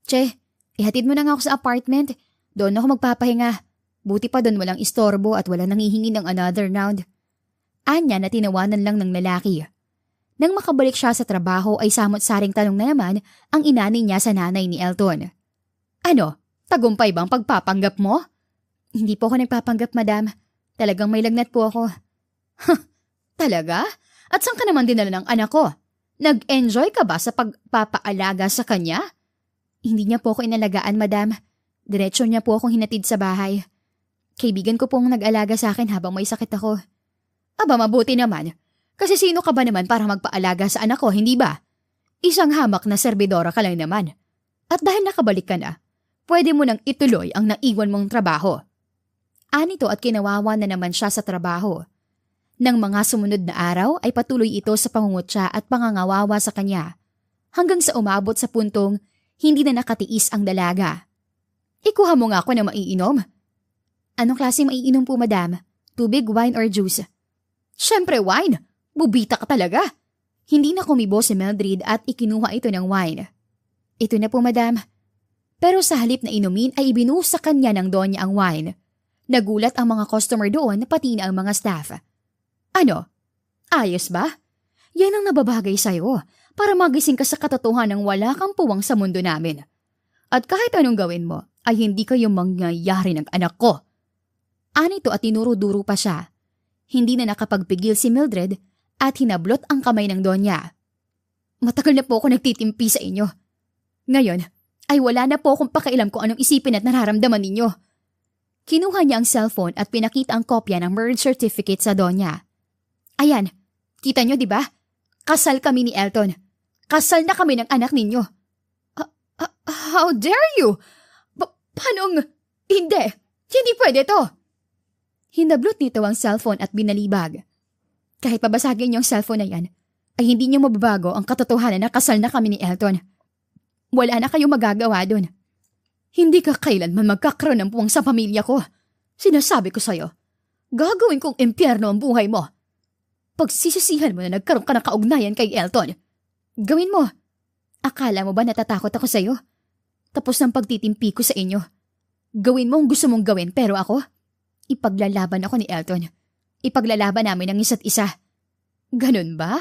Che, ihatid mo na nga ako sa apartment. Doon ako magpapahinga. Buti pa doon walang istorbo at walang nangihingi ng another round. Anya na tinawanan lang ng lalaki. Nang makabalik siya sa trabaho ay samot-saring tanong na naman ang inani niya sa nanay ni Elton. Ano? Tagumpay bang pagpapanggap mo? Hindi po ako nagpapanggap, madam. Talagang may lagnat po ako. Talaga? At saan ka naman dinala ng anak ko? Nag-enjoy ka ba sa pagpapaalaga sa kanya? Hindi niya po ako inalagaan, madam. Diretso niya po akong hinatid sa bahay. Kaibigan ko pong nag-alaga sa akin habang may sakit ako. Aba, mabuti naman. Kasi sino ka ba naman para magpaalaga sa anak ko, hindi ba? Isang hamak na serbidora ka lang naman. At dahil nakabalik ka na, pwede mo nang ituloy ang naiwan mong trabaho. Anito at kinawawa na naman siya sa trabaho. Nang mga sumunod na araw ay patuloy ito sa pangungutya at pangangawawa sa kanya. Hanggang sa umabot sa puntong hindi na nakatiis ang dalaga. Ikuha mo nga ako na maiinom. Anong klase maiinom po, madam? Tubig, wine or juice? Siyempre wine! Bubita ka talaga! Hindi na kumibo si Mildred at ikinuha ito ng wine. Ito na po, madam. Pero sa halip na inumin ay ibinuhos sa kanya ng donya ang wine. Nagulat ang mga customer doon pati na ang mga staff. Ano? Ayos ba? Yan ang nababagay sa'yo para magising ka sa katotohanan ng wala kang puwang sa mundo namin. At kahit anong gawin mo ay hindi kayo mangyayari ng anak ko. Anito at tinuro-duro pa siya. Hindi na nakapagpigil si Mildred at hinablot ang kamay ng donya. Matagal na po ako nagtitimpi sa inyo. Ngayon ay wala na po akong pakialam kung anong isipin at nararamdaman ninyo. Kinuha niya ang cellphone at pinakita ang kopya ng marriage certificate sa donya. Ayan, kita nyo di ba? Kasal kami ni Elton. Kasal na kami ng anak ninyo. How dare you? Paanong? Hindi pwede to. Hinablot nito ang cellphone at binalibag. Kahit pabasagin niyo ang cellphone na yan, ay hindi niyo mababago ang katotohanan na kasal na kami ni Elton. Wala na kayong magagawa doon. Hindi ka kailanman magkakaroon ng puwang sa pamilya ko. Sinasabi ko sa'yo, gagawin kong impyerno ang buhay mo. Pagsisisihan mo na nagkaroon ka ng kaugnayan kay Elton. Gawin mo. Akala mo ba natatakot ako sa'yo? Tapos ng pagtitimpi ko sa inyo. Gawin mo ang gusto mong gawin pero ako, ipaglalaban ako ni Elton. Ipaglalaban namin ang isa't isa. Ganun ba?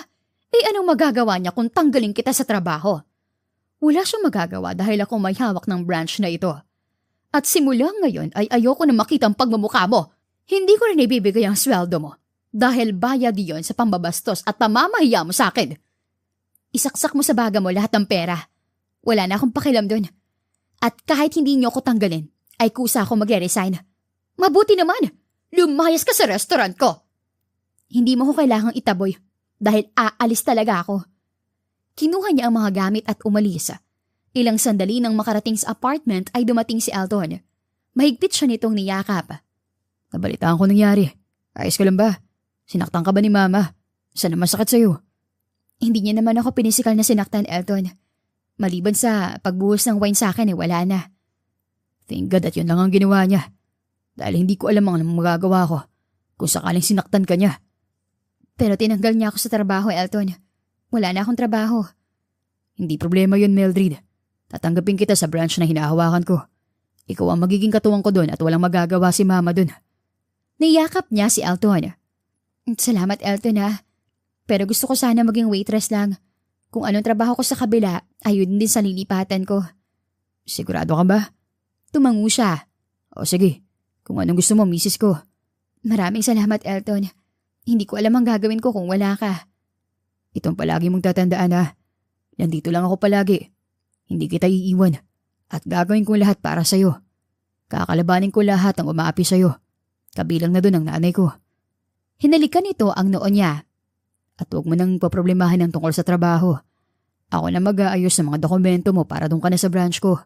Anong magagawa niya kung tanggalin kita sa trabaho? Wala siyang magagawa dahil ako may hawak ng branch na ito. At simula ngayon ay ayoko na makita ang pagmumukha mo. Hindi ko rin ibibigay ang sweldo mo. Dahil bayad yon sa pambabastos at pamamahiya mo sa akin. Isaksak mo sa baga mo lahat ng pera. Wala na akong pakialam doon. At kahit hindi niyo ako tanggalin, ay kusa ako mag-resign. Mabuti naman, lumayas ka sa restaurant ko. Hindi mo ko kailangang itaboy dahil aalis talaga ako. Kinuha niya ang mga gamit at umalis. Ilang sandali nang makarating sa apartment ay dumating si Elton. Mahigpit siya nitong niyakap. Nabalitaan ko nangyari. Ayos ka lang ba? Sinaktan ka ba ni Mama? Saan na masakit sa'yo? Hindi niya naman ako pinisikal na sinaktan, Elton. Maliban sa pagbuhos ng wine sa akin wala na. Thank God at yun lang ang ginawa niya. Dahil hindi ko alam ang magagawa ko kung sakaling sinaktan ka niya. Pero tinanggal niya ako sa trabaho, Elton. Wala na akong trabaho. Hindi problema yun, Mildred. Tatanggapin kita sa branch na hinahawakan ko. Ikaw ang magiging katuwang ko doon at walang magagawa si Mama doon. Niyakap niya si Elton. Salamat, Elton ha. Pero gusto ko sana maging waitress lang. Kung anong trabaho ko sa kabila, ayun din sa lilipatan ko. Sigurado ka ba? Tumango siya. O sige, kung anong gusto mo, misis ko. Maraming salamat, Elton. Hindi ko alam ang gagawin ko kung wala ka. Itong palagi mong tatandaan ha. Nandito lang ako palagi. Hindi kita iiwan. At gagawin ko lahat para sa'yo. Kakalabanin ko lahat ang umaapi sa'yo. Kabilang na doon ang nanay ko. Hinalikan nito ang noo niya. At huwag mo nang paproblemahin ang tungkol sa trabaho. Ako na mag-aayos ng mga dokumento mo para doon ka na sa branch ko.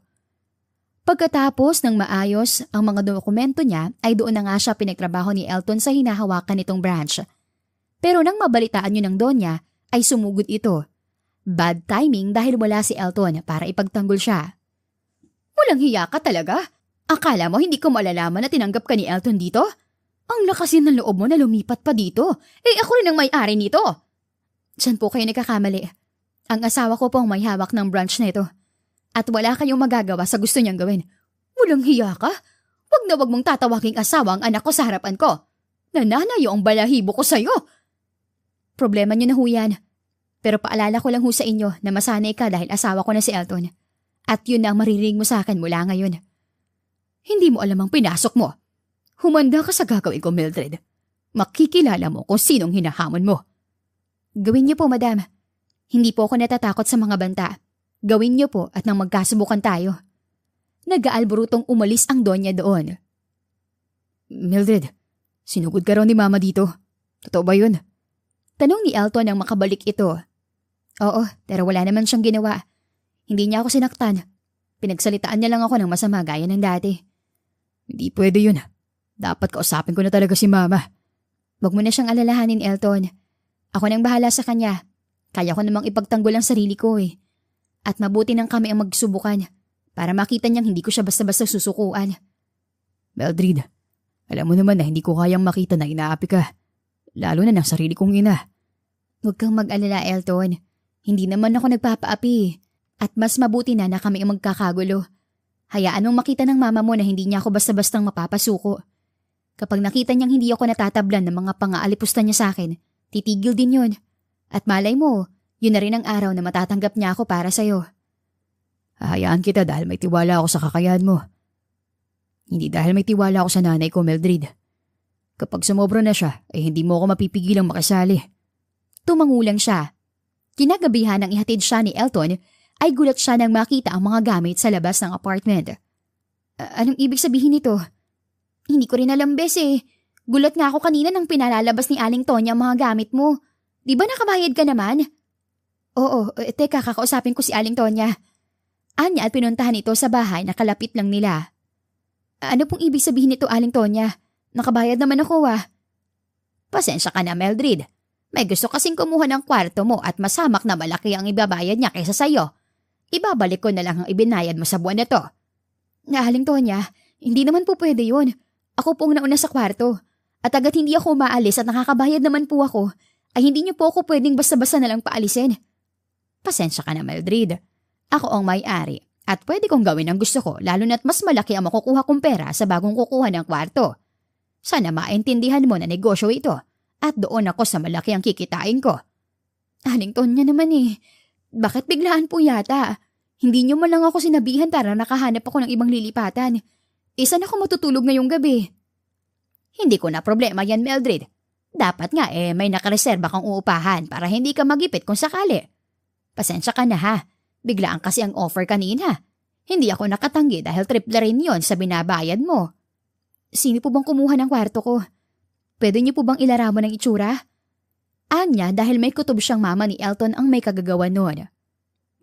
Pagkatapos ng maayos ang mga dokumento niya ay doon na nga siya pinagtrabaho ni Elton sa hinahawakan nitong branch. Pero nang mabalitaan yun ng Donya ay sumugod ito. Bad timing dahil wala si Elton para ipagtanggol siya. Walang hiya ka talaga? Akala mo hindi ko malalaman na tinanggap ka ni Elton dito? Ang lakasin ng loob mo na lumipat pa dito. Ako rin ang may-ari nito. Diyan po kayo nagkakamali. Ang asawa ko po ang may hawak ng branch na ito. At wala kayong magagawa sa gusto niyang gawin. Walang hiya ka? Wag na wag mong tatawaging asawa ang anak ko sa harapan ko. Nananayo ang balahibo ko sa'yo. Problema niyo na ho yan. Pero paalala ko lang ho sa inyo na masanay ka dahil asawa ko na si Elton. At yun na ang maririnig mo sa akin mula ngayon. Hindi mo alam ang pinasok mo. Humanda ka sa gagawin ko, Mildred. Makikilala mo kung sinong hinahamon mo. Gawin niyo po, madam. Hindi po ako natatakot sa mga banta. Gawin niyo po at nang magkasubukan tayo. Nag-aalburutong umalis ang Donya doon. Mildred, sinugod ka raw ni Mama dito. Totoo ba yun? Tanong ni Elton nang makabalik ito. Oo, pero wala naman siyang ginawa. Hindi niya ako sinaktan. Pinagsalitaan niya lang ako ng masama gaya ng dati. Hindi pwede yun. Dapat kausapin ko na talaga si Mama. Huwag mo na siyang alalahanin, Elton. Ako nang bahala sa kanya. Kaya ko namang ipagtanggol ang sarili ko eh. At mabuti nang kami ang magsubukan para makita niyang hindi ko siya basta-basta susukuan. Mildred, alam mo naman na hindi ko kayang makita na inaapi ka. Lalo na ng sarili kong ina. Huwag kang mag-alala, Elton. Hindi naman ako nagpapaapi. At mas mabuti na kami ang magkakagulo. Hayaan mong makita ng mama mo na hindi niya ako basta-bastang mapapasuko. Kapag nakita niyang hindi ako natatablan ng mga pang-aalipusta niya sa akin, titigil din yun. At malay mo, yun na rin ang araw na matatanggap niya ako para sa'yo. Hahayaan kita dahil may tiwala ako sa kakayahan mo. Hindi dahil may tiwala ako sa nanay ko, Mildred. Kapag sumobra na siya, ay hindi mo ako mapipigilang makasali. Tumangulang siya. Kinagabihan ng ihatid siya ni Elton, ay gulat siya nang makita ang mga gamit sa labas ng apartment. Anong ibig sabihin nito? Hindi ko rin alam, bes eh. Gulat nga ako kanina nang pinalalabas ni Aling Tonya ang mga gamit mo. Di ba nakabayad ka naman? Oo, teka, kakausapin ko si Aling Tonya. Anya at pinuntahan ito sa bahay na kalapit lang nila. Ano pong ibig sabihin nito, Aling Tonya? Nakabayad naman ako ah. Pasensya ka na, Mildred. May gusto kasing kumuha ng kwarto mo at masamak na malaki ang ibabayad niya kaysa sayo. Ibabalik ko na lang ang ibinayad mo sa buwan na to. Aling Tonya, hindi naman po pwede yun. Ako pong nauna sa kwarto. At agad hindi ako umaalis at nakakabayad naman po ako, ay hindi niyo po ako pwedeng basta-basta na lang paalisin. Pasensya ka na, Mildred. Ako ang may-ari at pwede kong gawin ang gusto ko lalo na't mas malaki ang makukuha kong pera sa bagong kukuha ng kwarto. Sana maintindihan mo na negosyo ito at doon ako sa malaki ang kikitain ko. Aling Tonya naman eh. Bakit biglaan po yata? Hindi niyo man lang ako sinabihan para nakahanap ako ng ibang lilipatan. Saan ako matutulog ngayong gabi? Hindi ko na problema yan, Mildred. Dapat nga may nakareserba kang uupahan para hindi ka magipit kung sakali. Pasensya ka na ha. Biglaan kasi ang offer kanina. Hindi ako nakatanggi dahil triple rin yon sa binabayad mo. Sino po bang kumuha ng kwarto ko? Pwede niyo po bang ilaraman ng itsura? Anya dahil may kutob siyang mama ni Elton ang may kagagawa noon.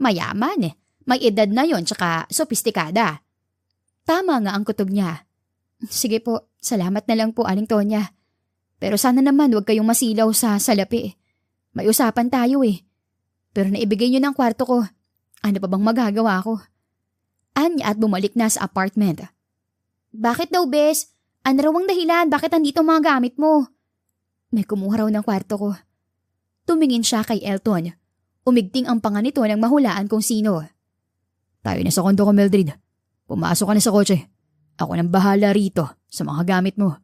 Mayaman eh. May edad na yon tsaka sopistikada. Tama nga ang kutob niya. Sige po, salamat na lang po, Aling Tonya. Pero sana naman huwag kayong masilaw sa salapi. May usapan tayo eh. Pero naibigay niyo ng kwarto ko. Ano pa bang magagawa ko? Anya at bumalik na sa apartment. Bakit daw, bes? Ano raw ang dahilan? Bakit andito ang mga gamit mo? May kumuha raw ng kwarto ko. Tumingin siya kay Elton. Umigting ang panga nito nang mahulaan kung sino. Tayo na sa kondo ko, Mildred. Pumasok ka na sa kotse. Ako nang bahala rito sa mga gamit mo.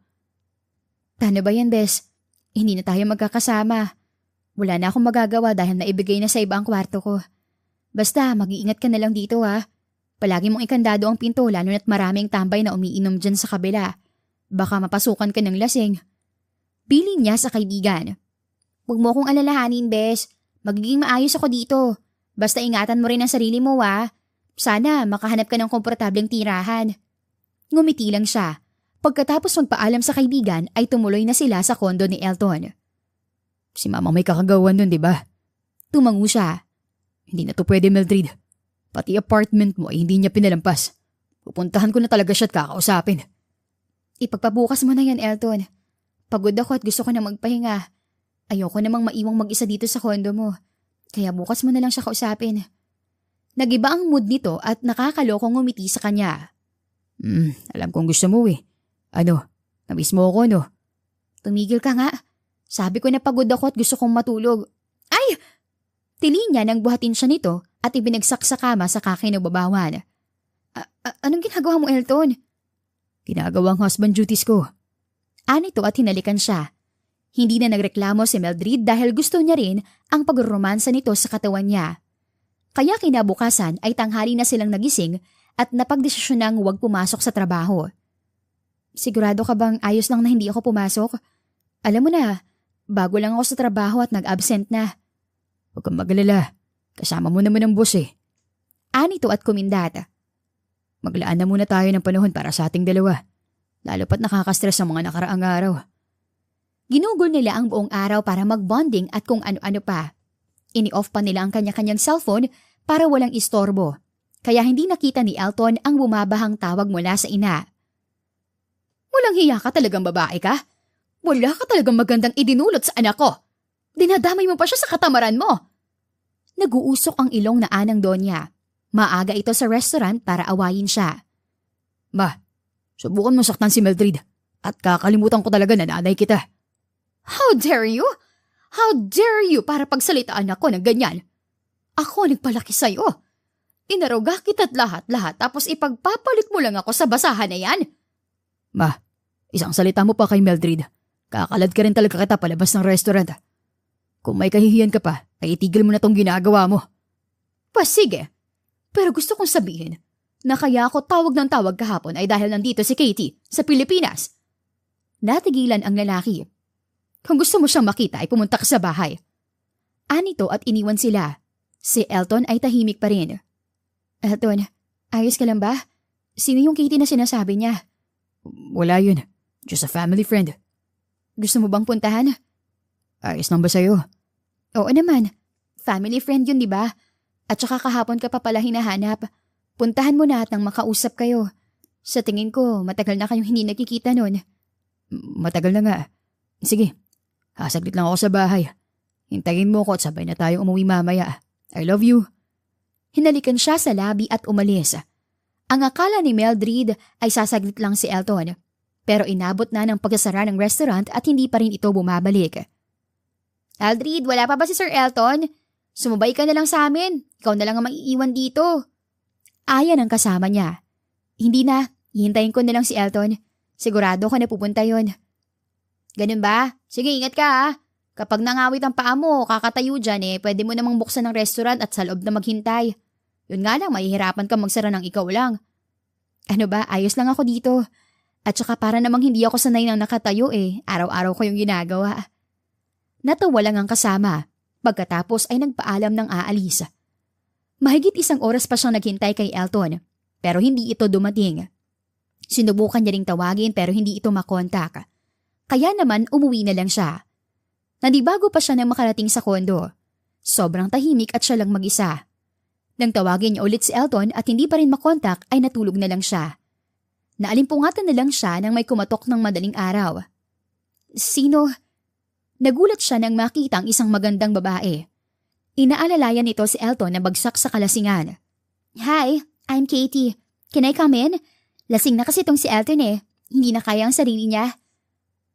Paano ba yan, Bes? Hindi na tayo magkakasama. Wala na akong magagawa dahil naibigay na sa iba ang kwarto ko. Basta, mag-iingat ka na lang dito ha. Palagi mong ikandado ang pinto lalo na't maraming tambay na umiinom dyan sa kabila. Baka mapasukan ka ng lasing. Bilin niya sa kaibigan. Huwag mo akong alalahanin, Bes. Magiging maayos ako dito. Basta ingatan mo rin ang sarili mo ha. Sana makahanap ka ng komportableng tirahan. Ngumiti lang siya. Pagkatapos magpaalam sa kaibigan ay tumuloy na sila sa kondo ni Elton. Si Mama may kakagawan nun, di ba? Tumango siya. Hindi na to pwede, Mildred. Pati apartment mo ay hindi niya pinalampas. Pupuntahan ko na talaga siya at kakausapin. Ipagpabukas mo na yan, Elton. Pagod ako at gusto ko na magpahinga. Ayoko namang maiwang mag-isa dito sa kondo mo. Kaya bukas mo na lang siya kausapin. Nagiba ang mood nito at nakakalokong ngumiti sa kanya. Alam kong gusto mo eh. Ano, namiss mo ako no? Tumigil ka nga. Sabi ko na pagod ako at gusto kong matulog. Ay! Tili niya nang buhatin siya nito at ibinagsak sa kama sa kakinababawan. Anong ginagawa mo, Elton? Ginagawang husband duties ko. Anito at hinalikan siya. Hindi na nagreklamo si Mildred dahil gusto niya rin ang pagromansa nito sa katawan niya. Kaya kinabukasan ay tanghali na silang nagising at napagdesisyonang huwag pumasok sa trabaho. Sigurado ka bang ayos lang na hindi ako pumasok? Alam mo na, bago lang ako sa trabaho at nag-absent na. Huwag kang mag-alala. Kasama mo naman ang boss eh. Anito at kumindat. Maglaan na muna tayo ng panahon para sa ating dalawa. Lalo pat nakakastress ang mga nakaraang araw. Ginugol nila ang buong araw para mag-bonding at kung ano-ano pa. Ini-off pa nila ang kanya-kanyang cellphone para walang istorbo. Kaya hindi nakita ni Elton ang bumabahang tawag mula sa ina. Walang hiya ka talagang babae ka? Wala ka talagang magandang idinulot sa anak ko. Dinadamay mo pa siya sa katamaran mo. Nag-uusok ang ilong na anang Donya. Maaga ito sa restaurant para awayin siya. Ma, subukan mo saktan si Mildred at kakalimutan ko talaga na nanay kita. How dare you? How dare you para pagsalitaan ako ng ganyan? Ako nagpalaki sa'yo. Inaruga kita't lahat-lahat tapos ipagpapalit mo lang ako sa basahan na yan. Ma, isang salita mo pa kay Mildred. Kakalad ka rin talaga kita palabas ng restaurant. Kung may kahihiyan ka pa, ay itigil mo na tong ginagawa mo. Sige. Pero gusto kong sabihin na kaya ako tawag ng tawag kahapon ay dahil nandito si Katie sa Pilipinas. Natigilan ang lalaki. Kung gusto mo siyang makita ay pumunta ka sa bahay. Anito at iniwan sila. Si Elton ay tahimik pa rin. Elton, ayos ka lang ba? Sino yung Katie na sinasabi niya? Wala yun. Just a family friend. Gusto mo bang puntahan? Ayos lang ba sa'yo? Oo naman. Family friend yun, di ba? At saka kahapon ka pa pala hinahanap. Puntahan mo na at nang makausap kayo. Sa tingin ko, matagal na kayong hindi nakikita nun. Matagal na nga. Sige, hasaglit lang ako sa bahay. Hintayin mo ko at sabay na tayo umuwi mamaya. I love you. Hinalikan siya sa labi at umalis. Ang akala ni Mildred ay sasaglit lang si Elton. Pero inabot na ng pagsasara ng restaurant at hindi pa rin ito bumabalik. Mildred, wala pa ba si Sir Elton? Sumubay ka na lang sa amin. Ikaw na lang ang maiiwan dito. Ayan ang kasama niya. Hindi na, hihintayin ko na lang si Elton. Sigurado ko na pupunta yon. Ganun ba? Sige, ingat ka ha. Kapag nangawit ang paa mo, kakatayo dyan pwede mo namang buksan ng restaurant at sa loob na maghintay. Yun nga lang, mahihirapan kang magsara ng ikaw lang. Ano ba, ayos lang ako dito. At saka para namang hindi ako sanay ng nakatayo araw-araw ko yung ginagawa. Natawa lang ang kasama. Pagkatapos ay nagpaalam ng aalis. Mahigit 1 oras pa siyang naghintay kay Elton, pero hindi ito dumating. Sinubukan niya ring tawagin pero hindi ito makontak. Kaya naman umuwi na lang siya. Nadibago pa siya nang makarating sa kondo. Sobrang tahimik at siya lang mag-isa. Nang tawagin niya ulit si Elton at hindi pa rin makontak ay natulog na lang siya. Naalimpungatan na lang siya nang may kumatok ng madaling araw. Sino? Nagulat siya nang makita ang isang magandang babae. Inaalalayan nito si Elton na bagsak sa kalasingan. Hi, I'm Katie. Can I come in? Lasing na kasi itong si Elton Hindi na kaya ang sarili niya.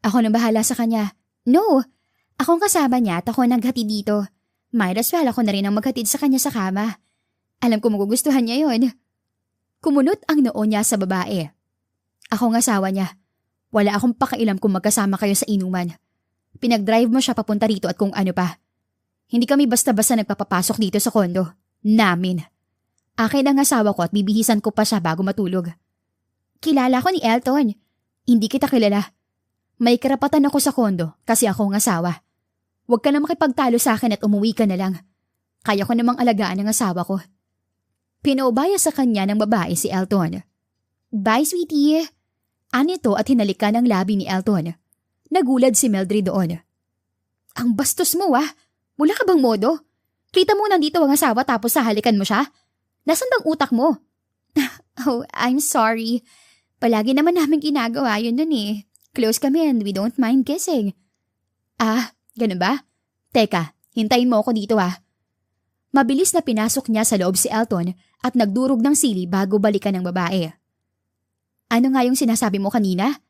Ako na bahala sa kanya. No, akong kasama niya at ako naghatid dito. Might as well ako na rin ang maghatid sa kanya sa kama. Alam ko magugustuhan niya yon. Kumunot ang noo niya sa babae. Ako ang asawa niya. Wala akong pakailam kung magkasama kayo sa inuman. Pinag-drive mo siya papunta rito at kung ano pa. Hindi kami basta-basta nagpapapasok dito sa kondo. Namin. Akin ang asawa ko at bibihisan ko pa siya bago matulog. Kilala ko ni Elton. Hindi kita kilala. May karapatan ako sa kondo kasi ako ang asawa. Huwag ka na makipagtalo sa akin at umuwi ka na lang. Kaya ko namang alagaan ang asawa ko. Pinaubaya sa kanya ng babae si Elton. Bye, sweetie. Anito at hinalikan ang labi ni Elton. Nagulad si Mildred doon. Ang bastos mo Wala ka bang modo? Kita mo nandito ang asawa tapos sahalikan mo siya? Nasaan bang utak mo? Oh, I'm sorry. Palagi naman namin ginagawa yun nun eh. Close kami and we don't mind kissing. Ganun ba? Teka, hintayin mo ako dito Mabilis na pinasok niya sa loob si Elton at nagdurog ng sili bago balikan ng babae. Ano nga yung sinasabi mo kanina?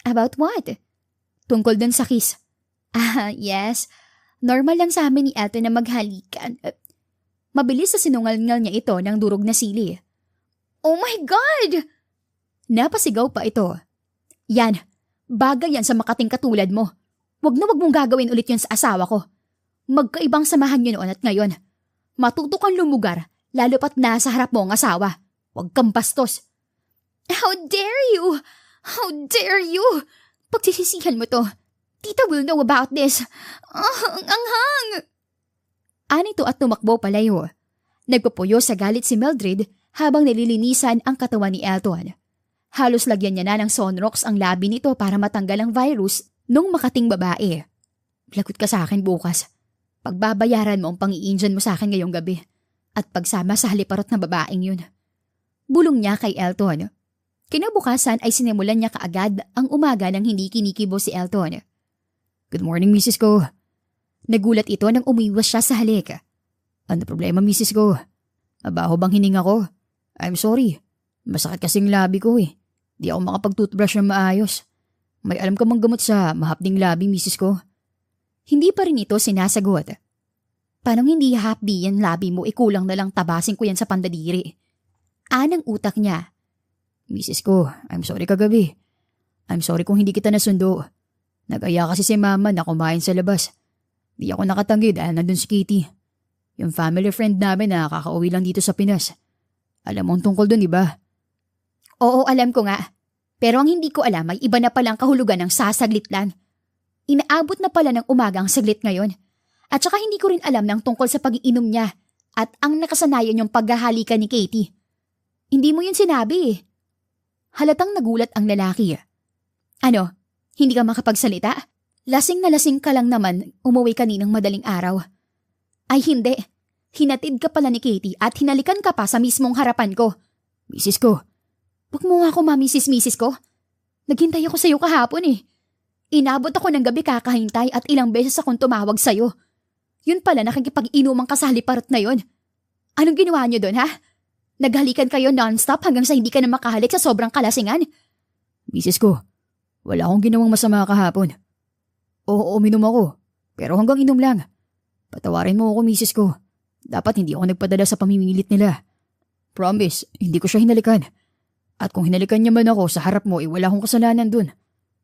About what? Tungkol dun sa kiss. Yes. Normal lang sa amin ni Elton na maghalikan. Mabilis sa sinungalngal niya ito ng durog na sili. Oh my God! Napasigaw pa ito. Yan, bagay yan sa makating katulad mo. Wag na wag mong gagawin ulit yun sa asawa ko. Magkaibang samahan nyo noon at ngayon. Matuto kang lumugar, lalo pat nasa harap mo ang asawa. Wag kang bastos. How dare you? How dare you? Pagsisisihan mo to. Tita will know about this. Ang anghang! Anito at tumakbo palayo. Nagpapuyo sa galit si Mildred habang nililinisan ang katawan ni Elton. Halos lagyan niya na ng Sonrox ang labi nito para matanggal ang virus nung makating babae. Lagot ka sa akin bukas. Pagbabayaran mo ang pang-i-injan mo sa akin ngayong gabi at pagsama sa haliparot na babaeng yun. Bulong niya kay Elton. Kinabukasan ay sinimulan niya kaagad ang umaga nang hindi kinikibo si Elton. Good morning, Mrs. Ko. Nagulat ito nang umiwas siya sa halik. Ano problema, Mrs. Ko? Mabaho bang hininga ko? I'm sorry. Masakit kasing labi ko Di ako makapag-toothbrush ng maayos. May alam ka mang gamot sa mahapding labi, Mrs. Ko? Hindi pa rin ito sinasagot. Paano hindi hapdi yan labi mo, ikulang na lang tabasin ko yan sa pandadiri. Anang utak niya. Mrs. Ko, I'm sorry kagabi. I'm sorry kung hindi kita nasundo. Nag-aya kasi si Mama na kumain sa labas. Di ako nakatanggi dahil nandun si Katie. Yung family friend namin na kakauwi lang dito sa Pinas. Alam mo ang tungkol dun, di ba? Oo, alam ko nga. Pero ang hindi ko alam ay iba na palang kahulugan ng sasaglit lang. Inaabot na pala ng umaga ang saglit ngayon. At saka hindi ko rin alam ng tungkol sa pag-iinom niya at ang nakasanayan yung paghahalikan ni Katie. Hindi mo yun sinabi Halatang nagulat ang lalaki. Ano, hindi ka makapagsalita? Lasing na lasing ka lang naman umuwi kaninang madaling araw. Ay hindi, hinatid ka pala ni Katie at hinalikan ka pa sa mismong harapan ko. Mrs. Ko. Huwag mo nga ako mamisis-misis ko. Naghintay ako sa'yo kahapon Inabot ako ng gabi kakahintay at ilang beses akong tumawag sa'yo. Yun pala nakikipag-inuman ka sa haliparot na yun. Anong ginawa niyo doon, ha? Naghalikan kayo non-stop hanggang sa hindi ka na makahalik sa sobrang kalasingan? Mrs. Ko, wala akong ginawang masama kahapon. Oo, uminom ako. Pero hanggang inom lang. Patawarin mo ako, Mrs. Ko. Dapat hindi ako nagpadala sa pamimilit nila. Promise, hindi ko siya hinalikan. At kung hinalikan niya man ako sa harap mo, wala akong kasalanan dun.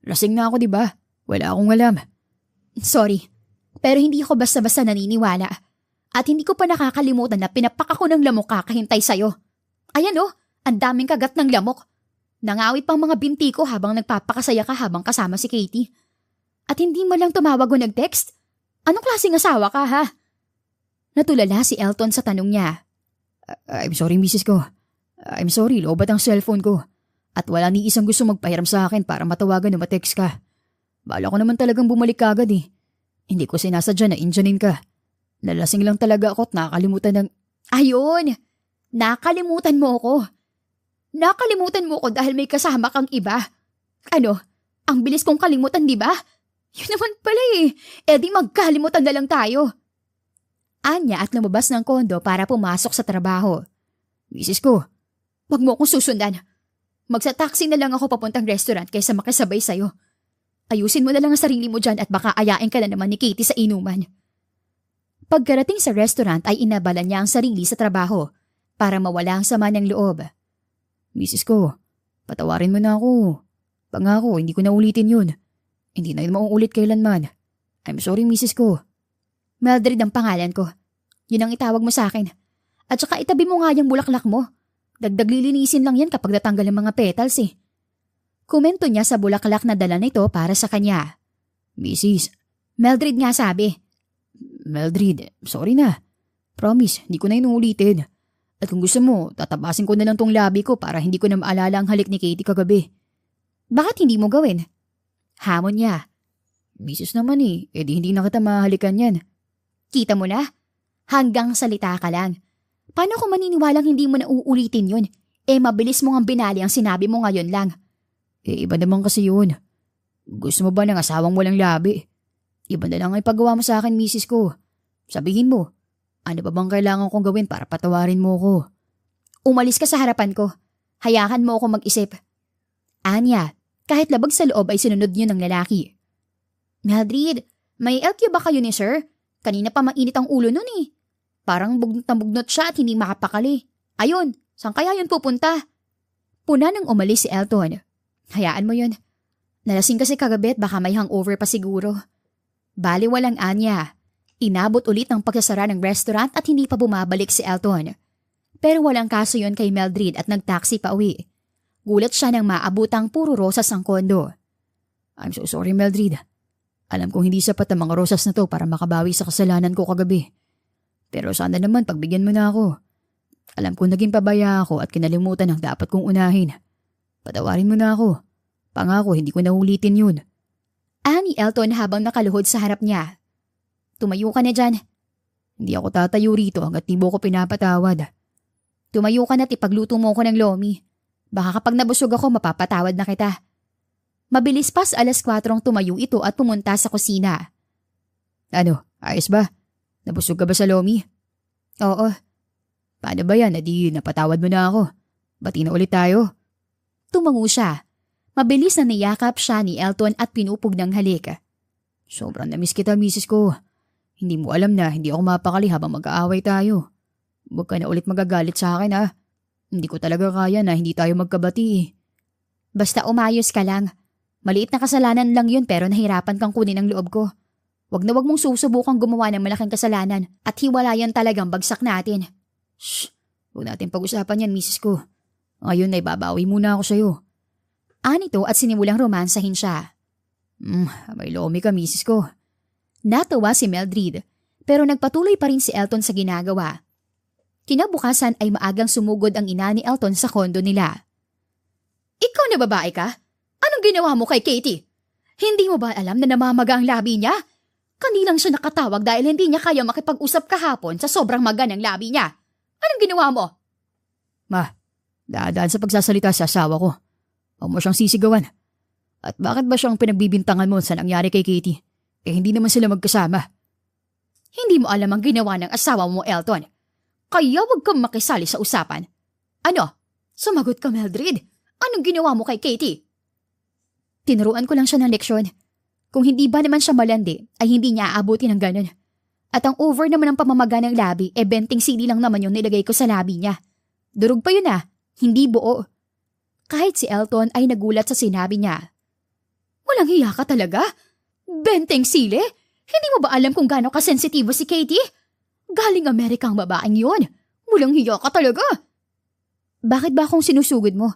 Lasing na ako, di ba? Wala akong alam. Sorry, pero hindi ako basta-basta naniniwala. At hindi ko pa nakakalimutan na pinapak ako ng lamok kakahintay sa'yo. Ayan ang daming kagat ng lamok. Nangawit pang mga binti ko habang nagpapakasaya ka habang kasama si Katie. At hindi mo lang tumawag o nag-text? Anong klaseng asawa ka, ha? Natulala si Elton sa tanong niya. I'm sorry, Mrs. Ko. I'm sorry, lobat ang cellphone ko. At wala ni isang gusto magpahiram sa akin para matawagan o matext ka. Bala ko naman talagang bumalik kagad Hindi ko sinasadya na indyanin ka. Nalasing lang talaga ako at nakakalimutan ng... Ayun! Nakalimutan mo ako. Nakalimutan mo ako dahil may kasama kang iba. Ano? Ang bilis kong kalimutan, di ba? Yun naman pala Eh di magkalimutan na lang tayo. Anya at lumabas ng kondo para pumasok sa trabaho. Mrs. Ko. Wag mo akong susundan. Magsa-taxi na lang ako papuntang restaurant kaysa makisabay sa'yo. Ayusin mo na lang ang sarili mo dyan at baka ayain ka na naman ni Katie sa inuman. Pagkarating sa restaurant ay inabalan niya ang sarili sa trabaho para mawala ang sama ng loob. Misis ko, patawarin mo na ako. Pangako, hindi ko na ulitin yun. Hindi na yun mauulit kailanman. I'm sorry, misis ko. Mildred ang pangalan ko. Yun ang itawag mo sa akin. At saka itabi mo nga yung bulaklak mo. Dagdag lilinisin lang yan kapag natanggal ang mga petals eh. Komento niya sa bulaklak na dala nito para sa kanya. Mrs. Mildred nga sabi. Mildred, sorry na. Promise, hindi ko na inuulitin. At kung gusto mo, tatabasin ko na lang tong labi ko para hindi ko na maalala ang halik ni Katie kagabi. Bakit hindi mo gawin? Hamon niya. Mrs. naman di hindi na kita mahalikan yan. Kita mo na? Hanggang salita ka lang. Paano ko maniniwalang hindi mo na uulitin yun? Mabilis mo nga binali ang sinabi mo ngayon lang. Iba naman kasi yun. Gusto mo ba ng asawang walang labi? Iba na lang ay paggawa mo sa akin, misis ko. Sabihin mo, ano ba bang kailangan kong gawin para patawarin mo ko? Umalis ka sa harapan ko. Hayaan mo ako mag-isip. Anya, kahit labag sa loob ay sinunod niyo ng lalaki. Mildred, may LQ ba kayo ni sir? Kanina pa mainit ang ulo nun eh. Parang bugnot na bugnot siya at hindi makapakali. Ayun, saan kaya yun pupunta? Puna nang umalis si Elton. Hayaan mo yun. Nalasing kasi kagabi at baka may hangover pa siguro. Bali walang anya. Inabot ulit ng pagsasara ng restaurant at hindi pa bumabalik si Elton. Pero walang kaso yun kay Mildred at nagtaxi pa uwi. Gulat siya nang maabutang puro rosas ang kondo. I'm so sorry, Mildred. Alam kong hindi sapat ang mga rosas na to para makabawi sa kasalanan ko kagabi. Pero sana naman pagbigyan mo na ako. Alam kong naging pabaya ako at kinalimutan ang dapat kong unahin. Patawarin mo na ako. Pangako, hindi ko na ulitin yun. Ani Elton habang nakaluhod sa harap niya. Tumayo ka na dyan. Hindi ako tatayo rito hanggat di mo ko pinapatawad. Tumayo ka na at ipagluto mo ko ng lomi. Baka kapag nabusog ako, mapapatawad na kita. Mabilis pas 4:00 tumayo ito at pumunta sa kusina. Ano, ayos ba? Nabusog ka ba sa lomi? Oo. Paano ba yan? Adi napatawad mo na ako. Bati na ulit tayo. Tumango siya. Mabilis na niyakap siya ni Elton at pinupog ng halik. Sobrang namiss kita, misis ko. Hindi mo alam na hindi ako mapakali habang mag-aaway tayo. Huwag ka na ulit magagalit sa akin ah. Hindi ko talaga kaya na hindi tayo magkabati. Basta umayos ka lang. Maliit na kasalanan lang yun pero nahirapan kang kunin ang loob ko. Wag na wag mong susubukang gumawa ng malaking kasalanan at hiwalayan talagang bagsak natin. Shh! Huwag natin pag-usapan yan, misis ko. Ngayon ay babawi muna ako sa'yo. Anito at sinimulang romansahin siya. May lomi ka, misis ko. Natawa si Mildred pero nagpatuloy pa rin si Elton sa ginagawa. Kinabukasan ay maagang sumugod ang ina ni Elton sa kondo nila. Ikaw na babae ka? Anong ginawa mo kay Katie? Hindi mo ba alam na namamaga ang labi niya? Kanilang siya nakatawag dahil hindi niya kaya makipag-usap kahapon sa sobrang maga ng labi niya. Anong ginawa mo? Ma, dadaan sa pagsasalita sa asawa ko. Huwag mo siyang sisigawan. At bakit ba siyang pinagbibintangan mo sa nangyari kay Katie? Hindi naman sila magkasama. Hindi mo alam ang ginawa ng asawa mo, Elton. Kaya wag kang makisali sa usapan. Ano? Sumagot ka, Mildred. Anong ginawa mo kay Katie? Tinuruan ko lang siya ng leksyon. Kung hindi ba naman siya malandi, ay hindi niya aabutin ng ganun. At ang over naman ng pamamaga ng labi, benting sili lang naman yung nilagay ko sa labi niya. Durog pa yun hindi buo. Kahit si Elton ay nagulat sa sinabi niya. Walang hiya ka talaga? Benteng sili? Hindi mo ba alam kung gaano kasensitibo si Katie? Galing Amerika ang babaeng yun. Walang hiya ka talaga. Bakit ba akong sinusugod mo?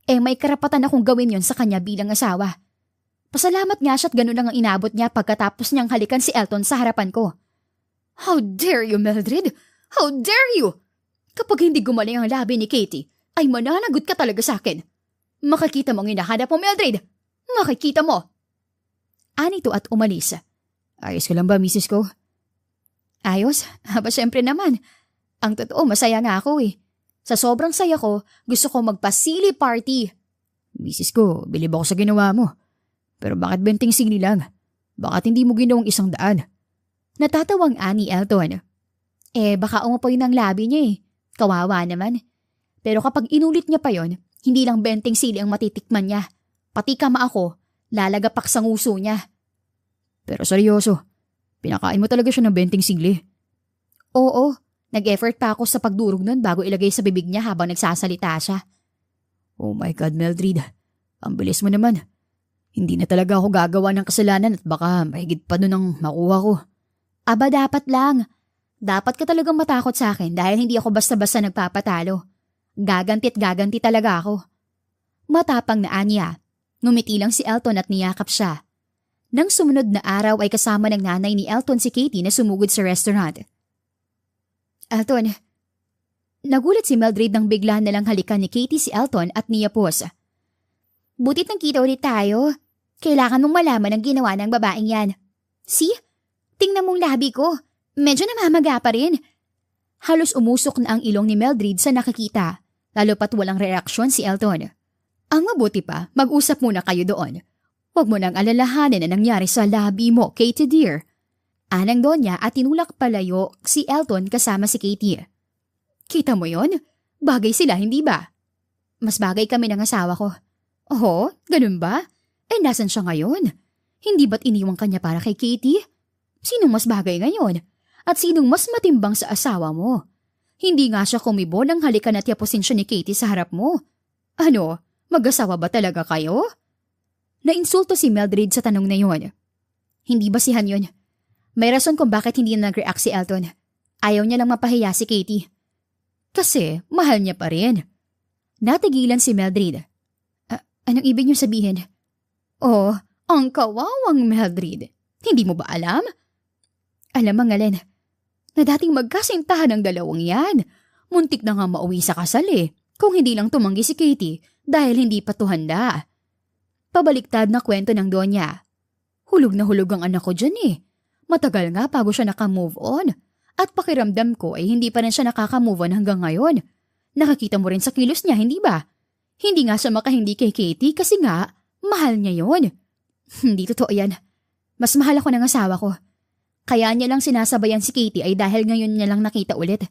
May karapatan akong gawin yon sa kanya bilang asawa. Pasalamat nga siya at ganun lang ang inabot niya pagkatapos niyang halikan si Elton sa harapan ko. How dare you, Mildred? How dare you? Kapag hindi gumaling ang labi ni Katie, ay mananagot ka talaga sa akin. Makikita mong hinahanap mo, Mildred. Makikita mo. Anito at umalis. Ayos ka lang ba, misis ko? Ayos? Aba, syempre naman. Ang totoo, masaya nga ako Sa sobrang saya ko, gusto ko magpa-sili party. Misis ko, bilib ako sa ginawa mo. Pero bakit benting sili lang? Bakit hindi mo ginawang 100? Natatawang ani Elton. Baka umapoy ng labi niya Kawawa naman. Pero kapag inulit niya pa yon, Hindi lang benteng sili ang matitikman niya. Pati kama ako, lalagapak sa nguso niya. Pero seryoso, pinakain mo talaga siya ng benteng sili. Oo, nag-effort pa ako sa pagdurog nun bago ilagay sa bibig niya habang nagsasalita siya. Oh my God, Mildred. Ang bilis mo naman. Hindi na talaga ako gagawa ng kasalanan at baka mahigit pa nun ang makuha ko. Aba, dapat lang. Dapat ka talagang matakot sa akin dahil hindi ako basta-basta nagpapatalo. Gaganti at gaganti talaga ako. Matapang na anya. Ngumiti lang si Elton at niyakap siya. Nang sumunod na araw ay kasama ng nanay ni Elton si Katie na sumugod sa restaurant. Elton, nagulat si Mildred nang bigla na lang halikan ni Katie si Elton at niyapos. Butit nang kita ulit tayo. Kailangan mong malaman ang ginawa ng babaeng yan. See? Tingnan mong labi ko. Medyo namamaga pa rin. Halos umusok na ang ilong ni Mildred sa nakikita, lalo pat walang reaksyon si Elton. Ang mabuti pa, mag-usap muna kayo doon. Huwag mo nang alalahanin na nangyari sa labi mo, Katie dear. Anang Donya at tinulak palayo si Elton kasama si Katie. Kita mo yon? Bagay sila, hindi ba? Mas bagay kami ng asawa ko. Oh, ganun ba? Eh nasan siya ngayon? Hindi ba't iniwang kanya para kay Katie? Sinong mas bagay ngayon? At sinong mas matimbang sa asawa mo? Hindi nga siya kumibo nang halikan at yapusin siya ni Katie sa harap mo. Ano, mag-asawa ba talaga kayo? Nainsulto si Mildred sa tanong na yun. Hindi basihan yun. May rason kung bakit hindi na nag-react si Elton. Ayaw niya lang mapahiya si Katie. Kasi mahal niya pa rin. Natigilan si Mildred. Anong ibig niyo sabihin? Oh, ang kawawang Mildred. Hindi mo ba alam? Alam mo nga, Len, na dating magkasintahan ng dalawang yan. Muntik na nga mauwi sa kasal kung hindi lang tumanggi si Katie dahil hindi pa to handa. Pabaliktad na kwento ng Donya. Hulog na hulog ang anak ko dyan Matagal nga bago siya naka-move on. At pakiramdam ko ay hindi pa rin siya nakaka-move on hanggang ngayon. Nakakita mo rin sa kilos niya, hindi ba? Hindi nga siya makahindi kay Katie kasi nga, mahal niya yon. Hindi totoo yan. Mas mahal ako ng asawa ko. Kaya niya lang sinasabayan si Katie ay dahil ngayon niya lang nakita ulit.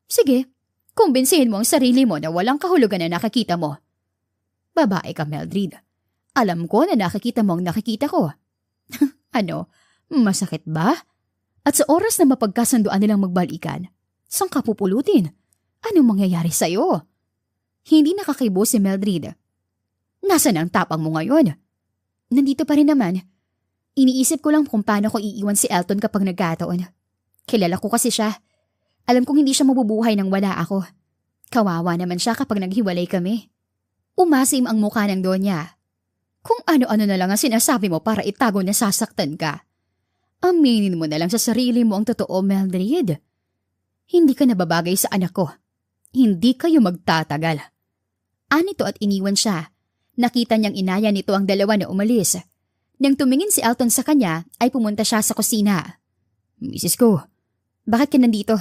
Sige, kumbinsihin mo ang sarili mo na walang kahulugan na nakakita mo. Babae ka, Mildred. Alam ko na nakikita mo ang nakikita ko. Ano, masakit ba? At sa oras na mapagkasunduan nilang magbalikan, saan ka pupulutin? Anong mangyayari sa'yo? Hindi nakakibo si Mildred. Nasaan ang tapang mo ngayon? Nandito pa rin naman. Iniisip ko lang kung paano ko iiwan si Elton kapag nagkataon. Kilala ko kasi siya. Alam kong hindi siya mabubuhay nang wala ako. Kawawa naman siya kapag naghiwalay kami. Umasim ang mukha ng Donya. Kung ano-ano na lang ang sinasabi mo para itago na sasaktan ka. Aminin mo na lang sa sarili mo ang totoo, Mildred. Hindi ka nababagay sa anak ko. Hindi kayo magtatagal. Anito at iniwan siya. Nakita niyang inaya nito ang dalawa na umalis. Nang tumingin si Elton sa kanya, ay pumunta siya sa kusina. Mrs. ko, bakit ka nandito?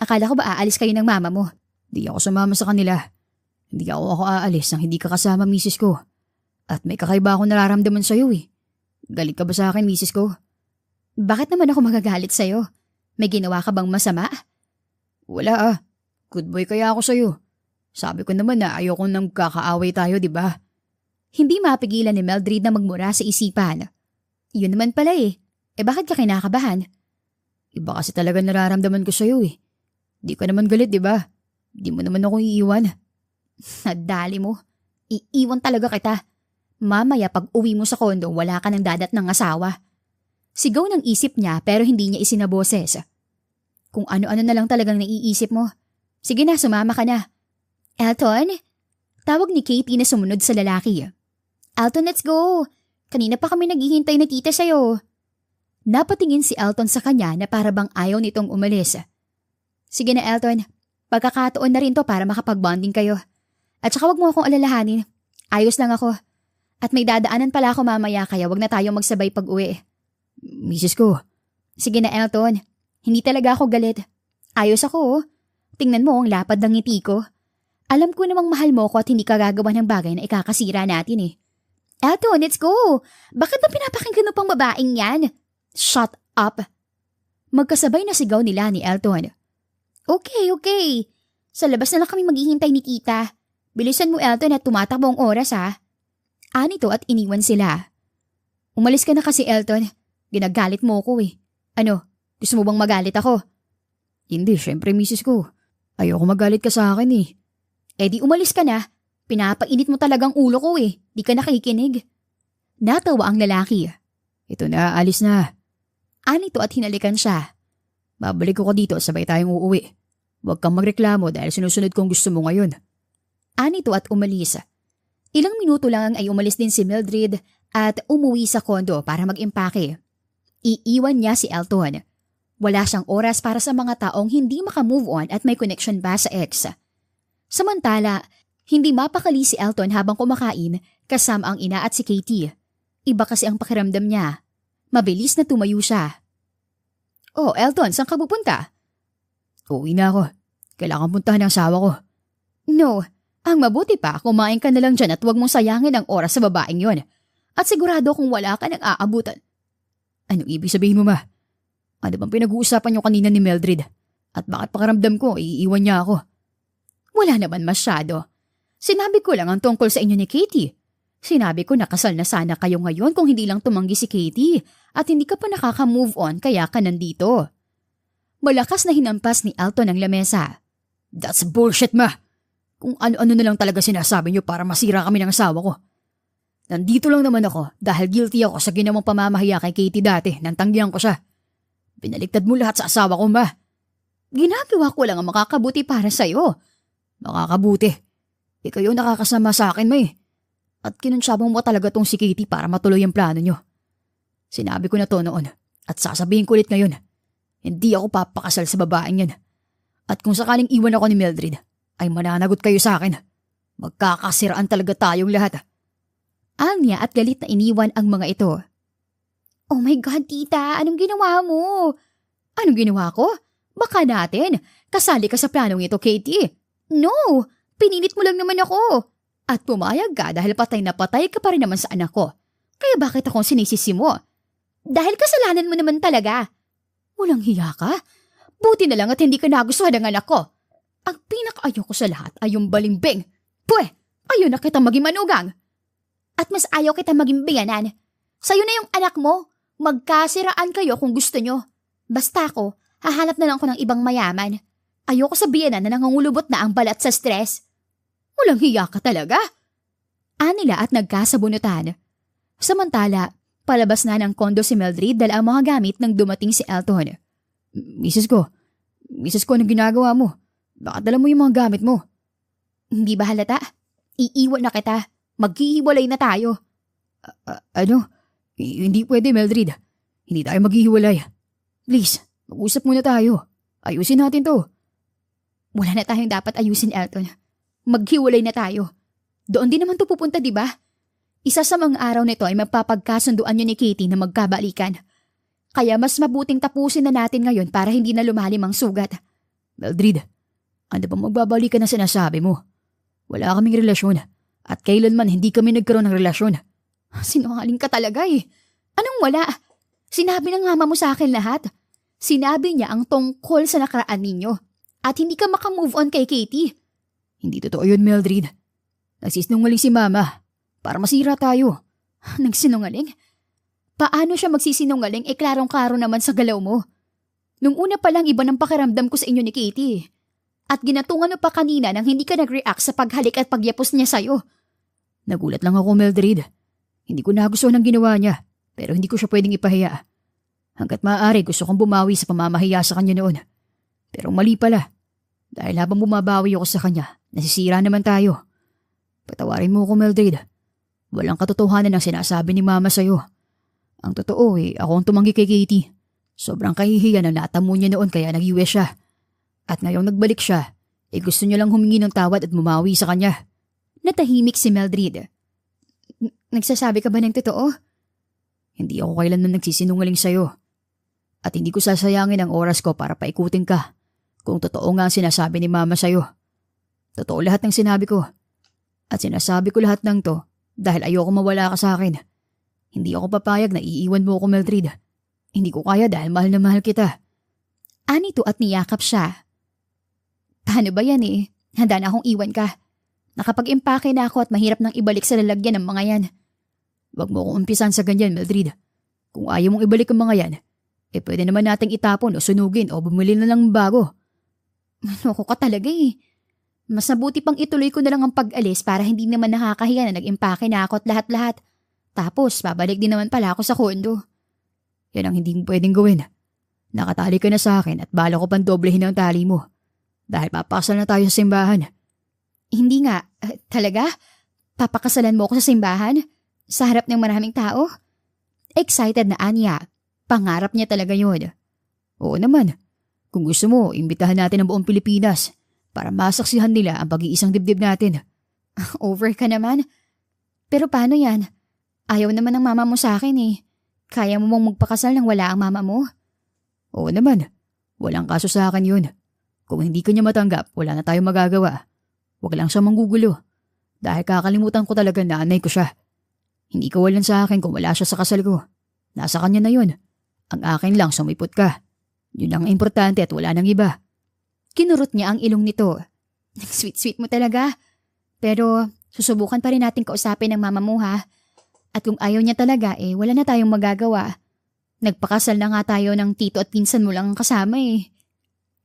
Akala ko ba aalis kayo ng mama mo? Di ako sumama sa kanila. Hindi ako aalis nang hindi ka kasama, Mrs. ko. At may kakaiba akong nararamdaman sa'yo Galit ka ba sa akin, Mrs. ko? Bakit naman ako magagalit sa'yo? May ginawa ka bang masama? Wala Good boy kaya ako sa'yo. Sabi ko naman na ayoko nang kakaaway tayo, di ba? Hindi mapigilan ni Mildred na magmura sa isipan. Yun naman pala bakit ka kinakabahan? Iba kasi talaga nararamdaman ko sa'yo Di ka naman galit, di ba? Di mo naman ako iiwan. Nadali mo. Iiwan talaga kita. Mamaya pag uwi mo sa kondo, wala ka ng dadat ng asawa. Sigaw ng isip niya pero hindi niya isinaboses. Kung ano-ano na lang talagang naiisip mo. Sige na, sumama ka na. Elton? Tawag ni Katie na sumunod sa lalaki. Elton, let's go. Kanina pa kami naghihintay na tita sa'yo. Napatingin si Elton sa kanya na para bang ayaw nitong umalis. Sige na, Elton. Pagkakataon na rin to para makapag-bonding kayo. At saka wag mo akong alalahanin. Ayos lang ako. At may dadaanan pala ako mamaya kaya wag na tayong magsabay pag-uwi. Mrs. ko. Sige na, Elton. Hindi talaga ako galit. Ayos ako. Tingnan mo ang lapad ng ngiti ko. Alam ko namang mahal mo ko at hindi ka gagawa ng bagay na ikakasira natin Elton, let's go. Bakit ba pinapakinggan mo pang babaeng yan? Shut up. Magkasabay na sigaw nila ni Elton. Okay. Sa labas na lang kami maghihintay ni tita. Bilisan mo, Elton, at tumatakbo ang oras, ha? Anito at iniwan sila. Umalis ka na kasi, Elton. Ginagalit mo ko eh. Ano, gusto mo bang magalit ako? Hindi, syempre misis ko. Ayoko magalit ka sa akin eh. Eh di umalis ka na. Pinapainit mo talagang ulo ko eh. Di ka nakikinig. Natawa ang lalaki. Ito na, alis na. Anito at hinalikan siya. Babalik ko dito, sabay tayong uuwi. Huwag kang magreklamo dahil sinusunod kong gusto mo ngayon. Anito at umalis. Ilang minuto lang ay umalis din si Mildred at umuwi sa kondo para mag-impake. Iiwan niya si Elton. Wala siyang oras para sa mga taong hindi makamove on at may connection ba sa ex. Samantala, hindi mapakali si Elton habang kumakain kasama ang ina at si Katie. Iba kasi ang pakiramdam niya. Mabilis na tumayo siya. Oh, Elton, saan ka pupunta? Uwi na ako. Kailangan puntahan ng asawa ko. No, ang mabuti pa, kumain ka na lang dyan at huwag mong sayangin ang oras sa babaeng yon. At sigurado kung wala ka nang aabutan. Anong ibig sabihin mo, ma? Ano bang pinag-uusapan niyo kanina ni Mildred? At bakit pakiramdam ko, iiwan niya ako? Wala naman masyado. Sinabi ko lang ang tungkol sa inyo ni Katie. Sinabi ko nakasal na sana kayo ngayon kung hindi lang tumanggi si Katie at hindi ka pa nakaka-move on kaya ka nandito. Malakas na hinampas ni Elton ang lamesa. That's bullshit, ma. Kung ano-ano na lang talaga sinasabi niyo para masira kami ng asawa ko. Nandito lang naman ako dahil guilty ako sa ginawang pamamahiya kay Katie dati nang tanggihan ko siya. Binaligtad mo lahat sa asawa ko, ma. Ginagawa ko lang ang makakabuti para sa'yo. Makakabuti. Ikaw yung nakakasama sa akin, ma eh. At kinunsyabang mo talaga tong si Katie para matuloy ang plano niyo. Sinabi ko na to noon at sasabihin ko ulit ngayon. Hindi ako papakasal sa babaeng yan. At kung sakaling iwan ako ni Mildred, ay mananagot kayo sa akin. Magkakasiraan talaga tayong lahat. Anya at galit na iniwan ang mga ito. Oh my God, tita, anong ginawa mo? Anong ginawa ko? Baka natin, kasali ka sa planong ito, Katie. No, pinilit mo lang naman ako. At pumayag ka dahil patay na patay ka pa rin naman sa anak ko. Kaya bakit akong sinisisi mo? Dahil kasalanan mo naman talaga. Walang hiya ka? Buti na lang at hindi ka nagustuhan ng anak ko. Ang pinaka-ayaw ko sa lahat ay yung balimbing. Pwe, ayaw na kita maging manugang. At mas ayaw kita maging biyanan. Sa'yo na yung anak mo. Magkasiraan kayo kung gusto nyo. Basta ako, hahanap na lang ko ng ibang mayaman. Ayoko sa biyanan na nangungulubot na ang balat sa stress. Walang hiya ka talaga. Anila at nagkasabunutan. Samantala, palabas na ng kondo si Mildred dala ang mga gamit nang dumating si Elton. Misis ko, anong ginagawa mo? Baka dala mo yung mga gamit mo. Hindi ba halata? Iiwan na kita. Maghihiwalay na tayo. Ano? Hindi pwede, Mildred. Hindi tayo maghihiwalay. Please, mag-usap muna tayo. Ayusin natin to. Wala na tayong dapat ayusin, Elton. Maghiwalay na tayo. Doon din naman to pupunta, di ba? Isa sa mga araw nito ay mapapagkasunduan niyo ni Katie na magkabalikan. Kaya mas mabuting tapusin na natin ngayon para hindi na lumalim ang sugat. Mildred, ano bang magbabalikan na sinasabi mo? Wala kaming relasyon at kailanman hindi kami nagkaroon ng relasyon. Sinungaling ka talaga eh. Anong wala? Sinabi ng mama mo sa akin lahat. Sinabi niya ang tungkol sa nakaraan ninyo at hindi ka makamove on kay Katie. Hindi totoo yun, Mildred. Nagsisinungaling si mama para masira tayo. Nagsinungaling? Paano siya magsisinungaling? Klarong-klaro naman sa galaw mo. Nung una pa lang iba ng pakiramdam ko sa inyo ni Katie. At ginatungan mo pa kanina nang hindi ka nag-react sa paghalik at pagyapos niya sa'yo. Nagulat lang ako, Mildred. Hindi ko nagustuhan ang ginawa niya, pero hindi ko siya pwedeng ipahiya. Hanggat maaari gusto kong bumawi sa pamamahiya sa kanya noon. Pero mali pala. Dahil habang bumabawi ako sa kanya, nasisira naman tayo. Patawarin mo ako, Mildred. Walang katotohanan ang sinasabi ni mama sa'yo. Ang totoo ako ang tumanggi kay Katie. Sobrang kahihiyan ang natamo niya noon kaya nag-iwi siya. At ngayong nagbalik siya, gusto niya lang humingi ng tawad at bumawi sa kanya. Natahimik si Mildred. Nagsasabi ka ba ng totoo? Hindi ako kailanman nagsisinungaling sa'yo. At hindi ko sasayangin ang oras ko para paikutin ka kung totoo nga ang sinasabi ni mama sa'yo. Totoo lahat ng sinabi ko. At sinasabi ko lahat ng to dahil ayoko mawala ka sa akin. Hindi ako papayag na iiwan mo ako, Mildred. Hindi ko kaya dahil mahal na mahal kita. Anito at niyakap siya. Paano ba yan eh? Handa na akong iwan ka. Nakapag-impake na ako at mahirap nang ibalik sa lalagyan ng mga yan. Huwag mo akong umpisan sa ganyan, Mildred. Kung ayaw mong ibalik ang mga yan, pwede naman nating itapon o sunugin o bumili na lang bago. Manoko ka talaga eh. Mas mabuti pang ituloy ko na lang ang pag-alis para hindi naman nakakahiya na nag-impake na ako at lahat-lahat. Tapos babalik din naman pala ako sa kondo. Yan ang hindi mo pwedeng gawin. Nakatali ka na sa akin at bala ko pang doblehin ang tali mo. Dahil papakasal na tayo sa simbahan. Hindi nga. Talaga? Papakasalan mo ako sa simbahan? Sa harap ng maraming tao? Excited na Anya. Pangarap niya talaga yun. Oo naman. Kung gusto mo, imbitahan natin ang buong Pilipinas para masaksihan nila ang pag-iisang dibdib natin. Over ka naman. Pero paano yan? Ayaw naman ng mama mo sa akin eh. Kaya mo mong magpakasal nang wala ang mama mo? Oo naman. Walang kaso sa akin yun. Kung hindi ka niya matanggap, wala na tayong magagawa. Huwag lang siya manggugulo. Dahil kakalimutan ko talaga na nanay ko siya. Hindi kawalan sa akin kung wala siya sa kasal ko. Nasa kanya na yun. Ang akin lang sumipot ka. Yun lang ang importante at wala nang iba. Kinurot niya ang ilong nito. Sweet-sweet mo talaga. Pero susubukan pa rin natin kausapin ng mama mo ha. At kung ayaw niya talaga wala na tayong magagawa. Nagpakasal na nga tayo ng tito at pinsan mo lang ang kasama eh.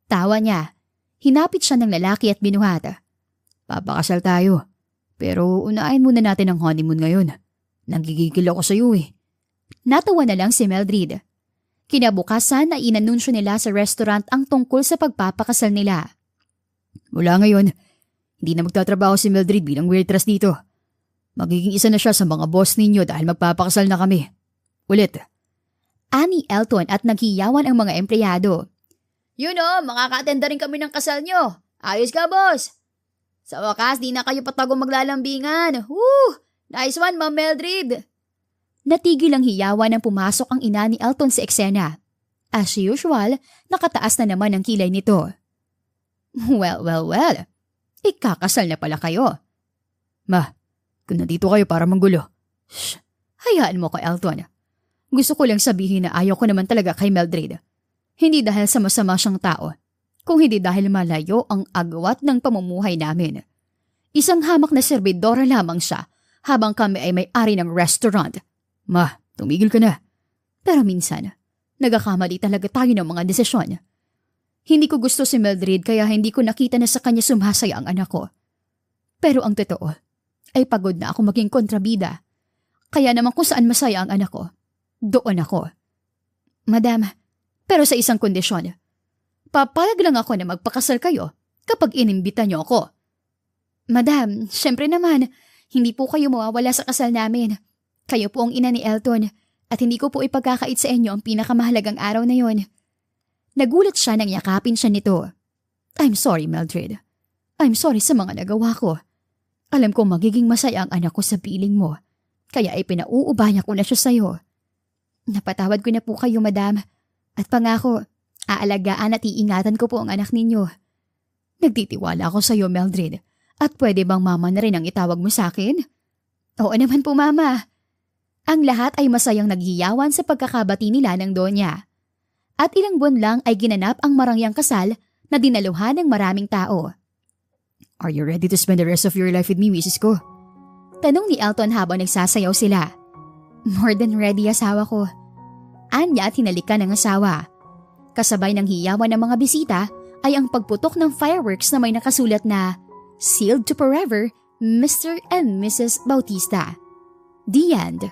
Tawa niya. Hinapit siya ng lalaki at binuhat. Papakasal tayo. Pero unahin muna natin ang honeymoon ngayon. Nanggigigil ako sa iyo eh. Natawa na lang si Mildred. Kinabukasan na inanunsyo nila sa restaurant ang tungkol sa pagpapakasal nila. Mula ngayon, hindi na magtatrabaho si Mildred bilang waitress dito. Magiging isa na siya sa mga boss ninyo dahil magpapakasal na kami. Ulit. Ani Elton at naghiyawan ang mga empleyado. Makaka-attenda rin kami ng kasal nyo. Ayos ka, boss. Sa wakas, di na kayo patagong maglalambingan. Woo! Nice one, Ma'am Mildred. Natigil ang hiyawan nang pumasok ang ina ni Elton sa eksena. As usual, nakataas na naman ang kilay nito. Well. Ikakasal na pala kayo. Ma, kung nandito kayo para manggulo. Shh, hayaan mo ko, Elton. Gusto ko lang sabihin na ayaw ko naman talaga kay Mildred. Hindi dahil sa masama siyang tao, kung hindi dahil malayo ang agwat ng pamumuhay namin. Isang hamak na serbidora lamang siya habang kami ay may-ari ng restaurant. Ma, tumigil ka na. Pero minsan, nagkakamali talaga tayo ng mga desisyon. Hindi ko gusto si Mildred kaya hindi ko nakita na sa kanya sumasaya ang anak ko. Pero ang totoo, ay pagod na ako maging kontrabida. Kaya naman kung saan masaya ang anak ko, doon ako. Madam, pero sa isang kondisyon. Papayag lang ako na magpakasal kayo kapag inimbita niyo ako. Madam, syempre naman, hindi po kayo mawawala sa kasal namin. Kayo po ang ina ni Elton at hindi ko po ipagkakait sa inyo ang pinakamahalagang araw na yon. Nagulat siya nang yakapin siya nito. I'm sorry, Mildred. I'm sorry sa mga nagawa ko. Alam ko magiging masaya ang anak ko sa piling mo. Kaya ipinauubaya ko na siya sa'yo. Napatawad ko na po kayo, madam. At pangako, aalagaan at iingatan ko po ang anak ninyo. Nagtitiwala ako sa'yo, Mildred. At pwede bang mama na rin ang itawag mo sa akin? Oo naman po, mama. Ang lahat ay masayang naghiyawan sa pagkakabati nila ng Donya. At ilang buwan lang ay ginanap ang marangyang kasal na dinaluhan ng maraming tao. Are you ready to spend the rest of your life with me, Mrs. Ko? Tanong ni Elton habang nagsasayaw sila. More than ready, asawa ko. Anya at hinalikan ng asawa. Kasabay ng hiyawan ng mga bisita ay ang pagputok ng fireworks na may nakasulat na Sealed to Forever, Mr. and Mrs. Bautista. The end.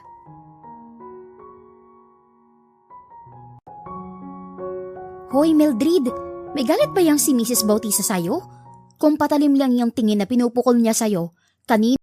Hoy Mildred, may galit ba yang si Mrs. Bautista sa'yo? Kung patalim lang yung tingin na pinupukol niya sa'yo, kanina